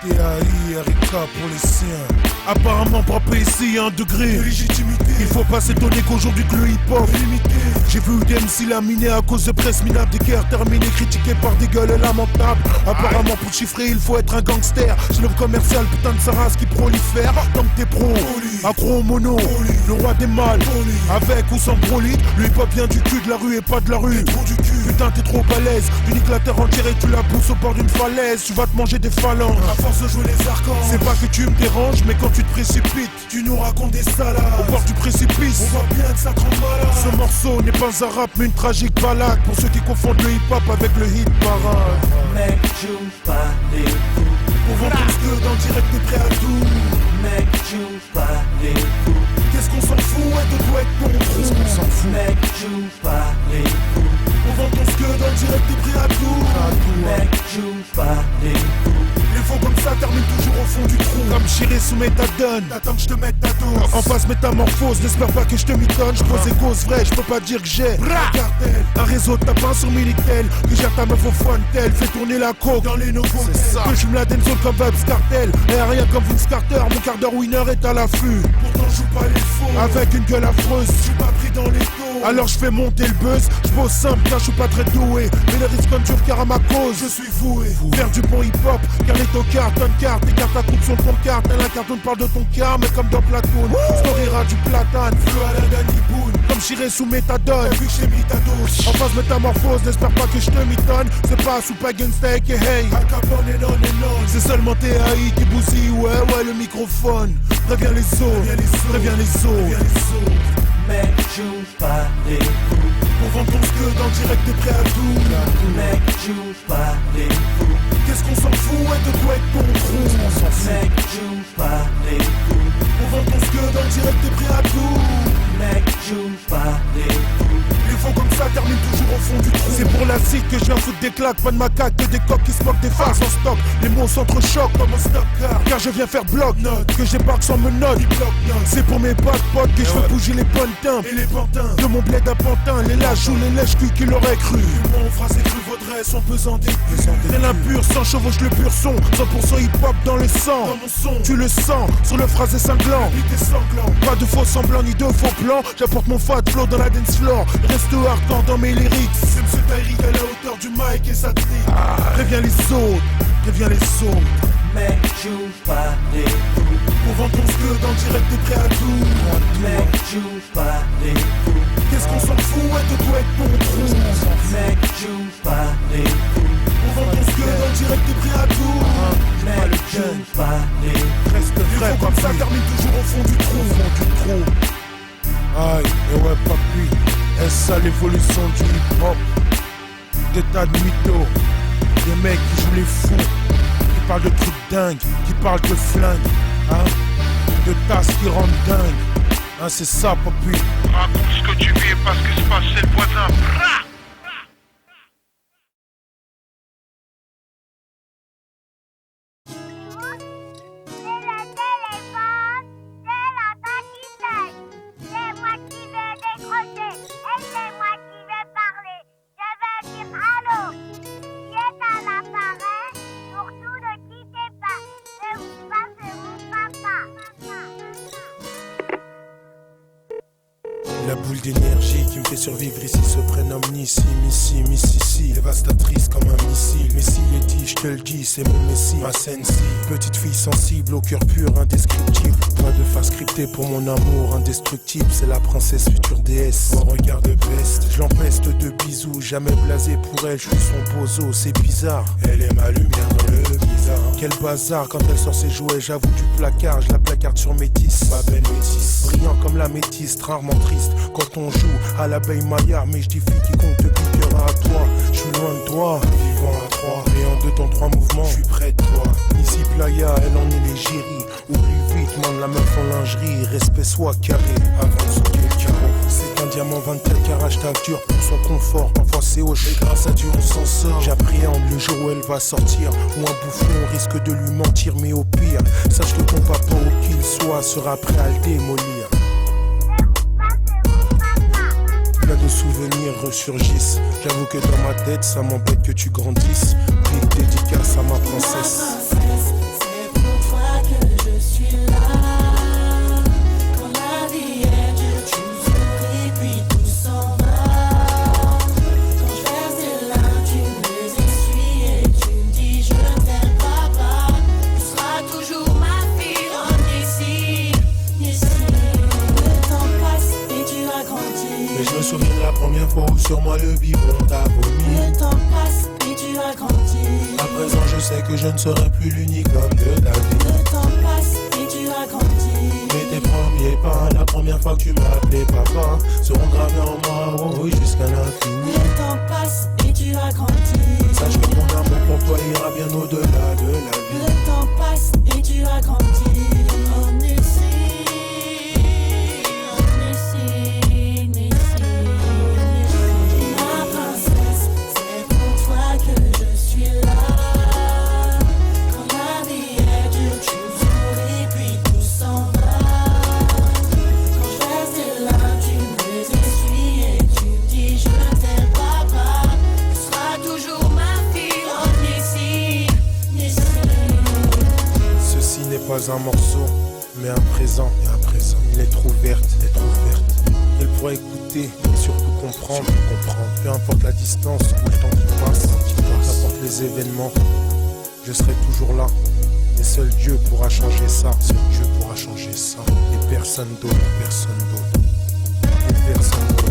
TAI-RIK pour les siens. Apparemment propre ici, 1 degré de légitimité. Il faut pas s'étonner qu'aujourd'hui que le hip-hop est limité. J'ai vu DMC laminé à cause de presse minable, des guerres terminées, critiquées par des gueules lamentables. Apparemment pour chiffrer il faut être un gangster. J'ai l'œuvre commercial, putain de sa race qui prolifère. Tant que t'es pro, accro au mono, le roi des mâles, avec ou sans broly. Le hip-hop vient du cul de la rue et pas de la rue. Putain t'es trop balèze, tu niques la terre entière et tu la pousses au bord d'une falaise. Tu vas te manger des phalanges à force de jouer les arcans. C'est pas que tu me déranges, mais quand tu te précipites, tu nous racontes des salades. Au bord du précipice, on voit bien que ça tremble malade. Ce morceau n'est pas un rap mais une tragique balade. Pour ceux qui confondent le hip-hop avec le hit parade. Mec, joue pas les coups. On vend plus que dans le direct, t'es prêt à tout. Mec, joue pas les coups. Qu'est-ce qu'on s'en fout, ouais, de toi être ton trou. Qu'est-ce qu'on s'en fout. Mec, joue pas les coups. On vend plus que dans le direct, t'es prêt à tout. Mec, joue pas les coups. Les faux comme ça terminent toujours au fond du trou. Comme Chiré sous méthadone, t'attends que je te mette ta dose. En face métamorphose, n'espère pas que je te mitonne. Je pose des causes vraies, je peux pas dire que j'ai un cartel, un réseau de tapins sur Minitel. Que gère ta meuf au Fontel, fait tourner la coke dans les novos. Que je me la denso comme Vibes Cartel. Et rien comme Vince Carter, mon quart d'heure winner est à l'affût. Pourtant je joue pas les faux, avec une gueule affreuse, je suis pas pris dans les taux. Alors je fais monter le buzz, je pose simple car je suis pas très doué. Mais les risques comme dur car à ma cause, je suis voué. Faire du bon hip hop, car les tocards tonne carte. Tes cartes à coupe sur ton carte, elle un carton parle de ton car, mais comme dans Platoon. Storira du platane, fleu à la Danny Boone. Comme Chiré sous méthadone, vu que j'ai mis ta dose. En phase métamorphose, n'espère pas que je te mitonne. C'est pas sous Pagan Steak et hey Al Capone et non. C'est seulement TAI qui bousille, ouais le microphone. Préviens les autres, préviens les autres. Mec, joue pas les coups. On vend ton que dans le direct, t'es prêt à tout. Mec, joue pas les coups. Qu'est-ce qu'on s'en fout, ouais, de toi être ton trou. Mec, joue pas les coups. On vend ton que dans le direct, t'es prêt à tout. Mec, joue pas les coups. Les faux comme ça terminent toujours au fond du trou. C'est pour la cite que je viens foutre des claques. Pas de macaques, que des coques qui se moquent des faces en stock. Les mots s'entrechoquent comme un stock car je viens faire bloc-note. Que j'ébarque sans menottes. C'est pour mes potes que je veux bouger les bonnes timbres et les pantins. De mon bled à Pantin, les lâches ou les lèches-culs qui l'auraient cru. Mon phrase et cru vaudrait son pesant des tel impur, sans chevauche le pur son. 100% hip-hop dans le sang. Dans mon son, tu le sens sur le phrasé cinglant. Pas de faux semblants ni de faux plans. J'apporte mon fat flow dans la dance floor. Reste hardcore dans mes lyrics. C'est M. Taïri à la hauteur du mic et ça te dit. Préviens les autres, préviens les autres. Mec, joue pas les coups. On vend ton que dans le direct, t'es prêt à tout. Mec, joue pas les coups. Qu'est-ce qu'on s'en fout, ouais, de toi être ton trou. Mec, joue pas les coups. On vend ton que dans le direct, t'es prêt à tout. Mec, joue pas les coups. Reste vrai comme ça termine toujours au fond du trou. Aïe, et ouais papi, est-ce ça l'évolution du hip-hop? Des tas de mythos, Des mecs qui jouent les fous, qui parlent de trucs dingues, qui parlent de flingues, hein, de tasses qui rendent dingue. Hein, c'est ça, papi. Raconte ce que tu vis et pas ce que se passe chez le voisin. La boule d'énergie qui me fait survivre ici se prénomme Nissi, Missy, dévastatrice comme un missile. Mais s'il est dit, je te le dis, c'est mon messie, ma sensi. Petite fille sensible, au cœur pur, indescriptible. Point de face cryptée pour mon amour indestructible. C'est la princesse future déesse, au regard de peste. Je l'empeste de bisous, jamais blasé pour elle, je suis son bozo, c'est bizarre. Elle est ma lumière dans le bizarre. Quel bazar quand elle sort ses jouets, j'avoue du placard, je la placarde sur métis. Ma belle métisse, brillant comme la métisse, rarement triste. Quand on joue à l'abeille maillard, mais je dis fille qui compte piquera à toi. Je suis loin de toi, vivant à trois. Et en 2 temps 3 mouvements, je suis près de toi. Ici playa, elle en est l'égérie. Oublie vite, man, la meuf en lingerie. Respect soit carré, avant ce qu'est le carreau. C'est un diamant 24 carats, je dur pour son confort. Parfois c'est hoche, et grâce à Dieu on s'en sort. J'appréhende le jour où elle va sortir. Ou un bouffon risque de lui mentir, mais au pire, sache que ton papa, où qu'il soit, sera prêt à le démolir. Plein de souvenirs ressurgissent. J'avoue que dans ma tête, ça m'embête que tu grandisses. Big dédicace à ma princesse. C'est pour toi que je suis là. Quand la vie est dure, tu souris puis tout s'en va. Quand je verse des larmes, tu me essuies et tu me dis je t'aime papa. Tu seras toujours ma fille, oh Nissi, Nissi. Le temps passe et tu as grandi. Mais je me souviens de la première fois où sur moi le biberon t'a vomi. Le temps passe et tu as grandi. À présent je sais que je ne serai plus l'unique homme de ta vie. Le temps passe et tu as grandi. Mais tes premiers pas, la première fois que tu m'as appelé papa, seront gravés en moi, oh oui, jusqu'à l'infini. Le temps passe et tu as grandi. Sache que mon amour pour toi ira bien au-delà de la vie. Le temps passe et tu as grandi. Oh Nissi, oh Nissi, Nissi. Ma princesse, c'est pour toi que je suis là. Quand la vie est dure, tu souris puis tout s'en va. Quand je verse des larmes, tu me essuies et tu me dis je t'aime papa. Tu seras toujours ma fille, oh Nissi, Nissi. Ceci n'est pas un morceau, mais un présent. Et un présent. Il est trop verte, elle est trop verte. Elle pourra écouter et surtout comprendre. Peu importe la distance ou le temps qui passe, peu importe les événements, je serai toujours là. Et seul Dieu pourra changer ça. Seul Dieu pourra changer ça. Et personne d'autre, personne d'autre. Et personne d'autre.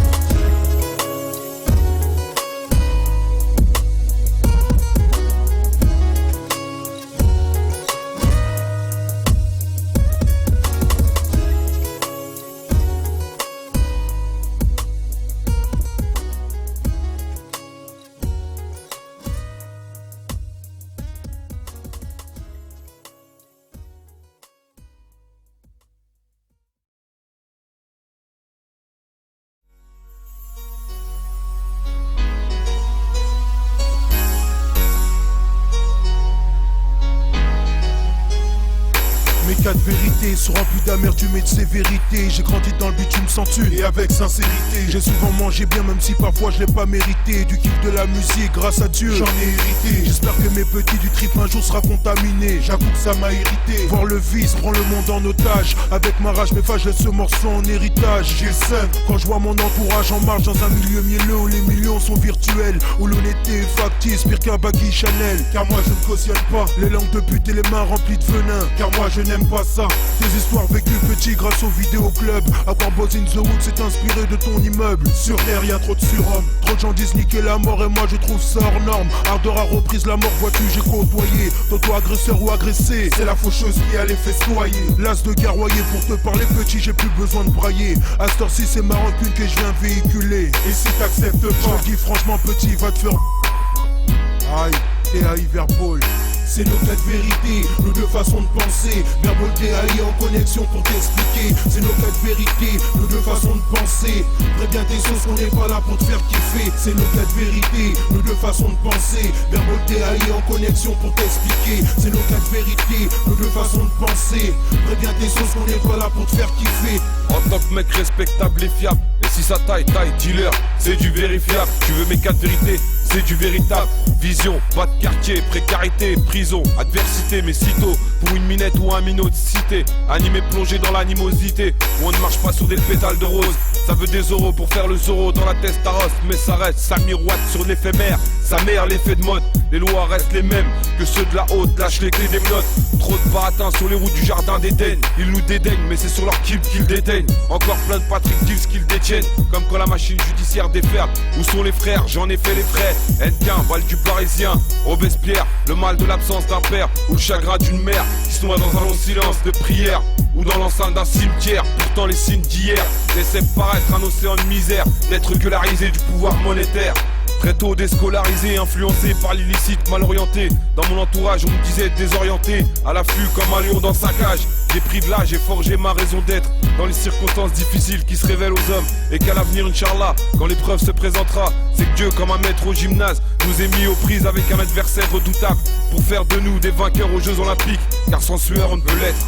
Mes 4 vérités sont remplies d'amertume et de sévérité. J'ai grandi dans le bitume sans thune et avec sincérité. J'ai souvent mangé bien même si parfois je l'ai pas mérité. Du kiff de la musique, grâce à Dieu, j'en ai hérité. J'espère que mes petits du trip un jour sera contaminé. J'avoue que ça m'a irrité. Voir le vice prend le monde en otage. Avec ma rage, mes fages, je laisse ce morceau en héritage. J'ai le seum quand je vois mon entourage en marche dans un milieu mielleux où les millions sont virtuels, où l'honnêteté est factice, pire qu'un baggy Chanel. Car moi je ne cautionne pas les langues de pute et les mains remplies de venin. Car moi je n'aime pas ça. Des histoires vécues petit grâce au vidéoclub. Avoir Boys in the Hood s'est inspiré de ton immeuble. Sur terre y'a trop de surhommes. Trop de gens disent niquer la mort et moi je trouve ça hors norme. Ardeur à reprise, la mort vois-tu j'ai côtoyé. Toto agresseur ou agressé, c'est la faucheuse qui a les fesses noyées. L'as de guerroyer pour te parler petit, j'ai plus besoin de brailler. À cette heure-ci c'est ma rancune que je viens véhiculer. Et si t'acceptes pas, je dis franchement petit, va te faire. Aïe, TAI Verbal. C'est nos quatre vérités, nos deux façons de penser. Verbal TAI en connexion pour t'expliquer. C'est nos quatre vérités, nos deux façons de penser. Préviens tes sauces qu'on n'est pas là pour te faire kiffer. C'est nos quatre vérités, nos deux façons de penser. Verbal TAI en connexion pour t'expliquer. C'est nos quatre vérités, nos deux façons de penser. Préviens tes sauces qu'on n'est pas là pour te faire kiffer. En tant que mec respectable et fiable, et si ça taille, dealer, c'est du vérifiable. Tu veux mes quatre vérités, c'est du véritable. Vision, pas de quartier, précarité, prison, adversité, mais sitôt pour une minette ou un minot de cité. Animé, plongé dans l'animosité, où on ne marche pas sur des pétales de rose. Ça veut des euros pour faire le Zoro dans la testarosse, mais ça reste, ça miroite sur l'éphémère. Sa mère, l'effet de mode, les lois restent les mêmes que ceux de la haute, lâche les clés des menottes. Trop de baratins sur les routes du jardin d'Éden. Ils nous dédaignent, mais c'est sur leur kill qu'ils déteignent. Encore plein de Patrick Dills qu'ils détiennent, comme quand la machine judiciaire déferle. Où sont les frères? J'en ai fait les frais. Enquin, Val du Parisien, Robespierre, le mal de l'absence d'un père, ou le chagrin d'une mère qui se noie dans un long silence de prière, ou dans l'enceinte d'un cimetière. Pourtant les signes d'hier laissaient paraître un océan de misère, d'être gueularisé du pouvoir monétaire. Très tôt déscolarisé, influencé par l'illicite, mal orienté. Dans mon entourage on me disait désorienté, à l'affût comme un lion dans sa cage. J'ai pris de l'âge et forgé ma raison d'être dans les circonstances difficiles qui se révèlent aux hommes. Et qu'à l'avenir, Inch'Allah, quand l'épreuve se présentera, c'est que Dieu, comme un maître au gymnase, nous est mis aux prises avec un adversaire redoutable pour faire de nous des vainqueurs aux Jeux Olympiques. Car sans sueur on ne peut l'être,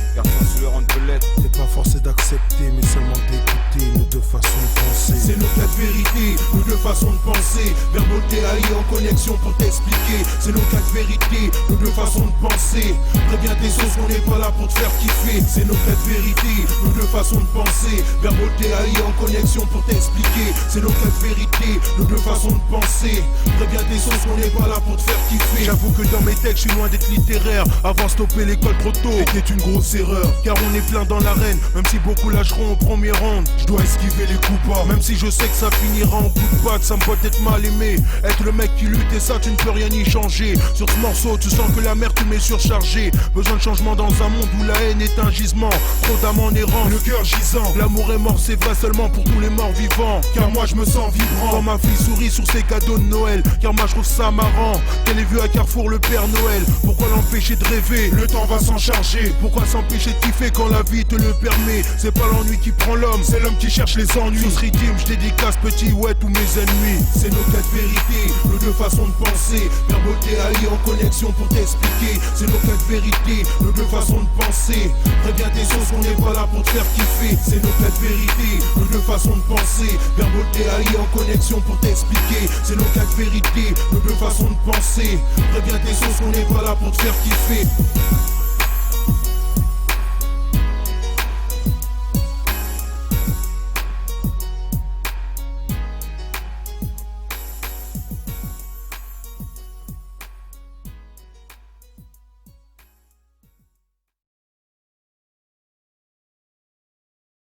T'es pas forcé d'accepter mais seulement d'écouter nos deux façons de penser. C'est nos quatre vérités, nos deux façons de penser. Verbal TAI en connexion pour t'expliquer. C'est nos quatre vérités, nos deux façons de penser. Préviens tes sauces qu'on n'est pas là pour te faire kiffer. C'est nos quatre vérités, nos deux façons de penser. Verbal TAI en connexion pour t'expliquer. C'est nos quatre vérités, nos deux façons de penser. Préviens tes sauces qu'on n'est pas là pour te faire kiffer. J'avoue que dans mes textes je suis loin d'être littéraire. Avant stopper l'école trop tôt était une grosse erreur. Car on est plein dans l'arène, même si beaucoup lâcheront au premier round. Je dois esquiver les coups bas, même si je sais que ça finira en coup de patte. Ça me peut être mal aimé, être le mec qui lutte et ça tu ne peux rien y changer. Sur ce morceau tu sens que la mer tu m'es surchargé. Besoin de changement dans un monde où la haine est un gisement. Trop d'âmes en errant, le cœur gisant. L'amour est mort, c'est vrai seulement pour tous les morts vivants. Car moi je me sens vibrant. Quand ma fille sourit sur ses cadeaux de Noël, car moi je trouve ça marrant. Qu'elle ait vu à Carrefour le Père Noël. Pourquoi l'empêcher de rêver? Le temps va s'en charger. Pourquoi s'empêcher de kiffer quand la vie te le permet? C'est pas l'ennui qui prend l'homme, c'est l'homme qui cherche les ennuis. Sur ce rythme, je dédicace petit ouais tous mes ennemis. C'est nos quatre vérités, nos deux façons de penser. Verbal TAI en connexion pour t'expliquer. C'est nos quatre vérités, nos deux façons de penser. Préviens tes sauces qu'on n'est pas là pour te faire kiffer. C'est nos quatre vérités, nos deux façons de penser. Verbal TAI en connexion pour t'expliquer. C'est nos quatre vérités, nos deux façons de penser. Préviens tes sauces qu'on n'est pas là pour te faire kiffer.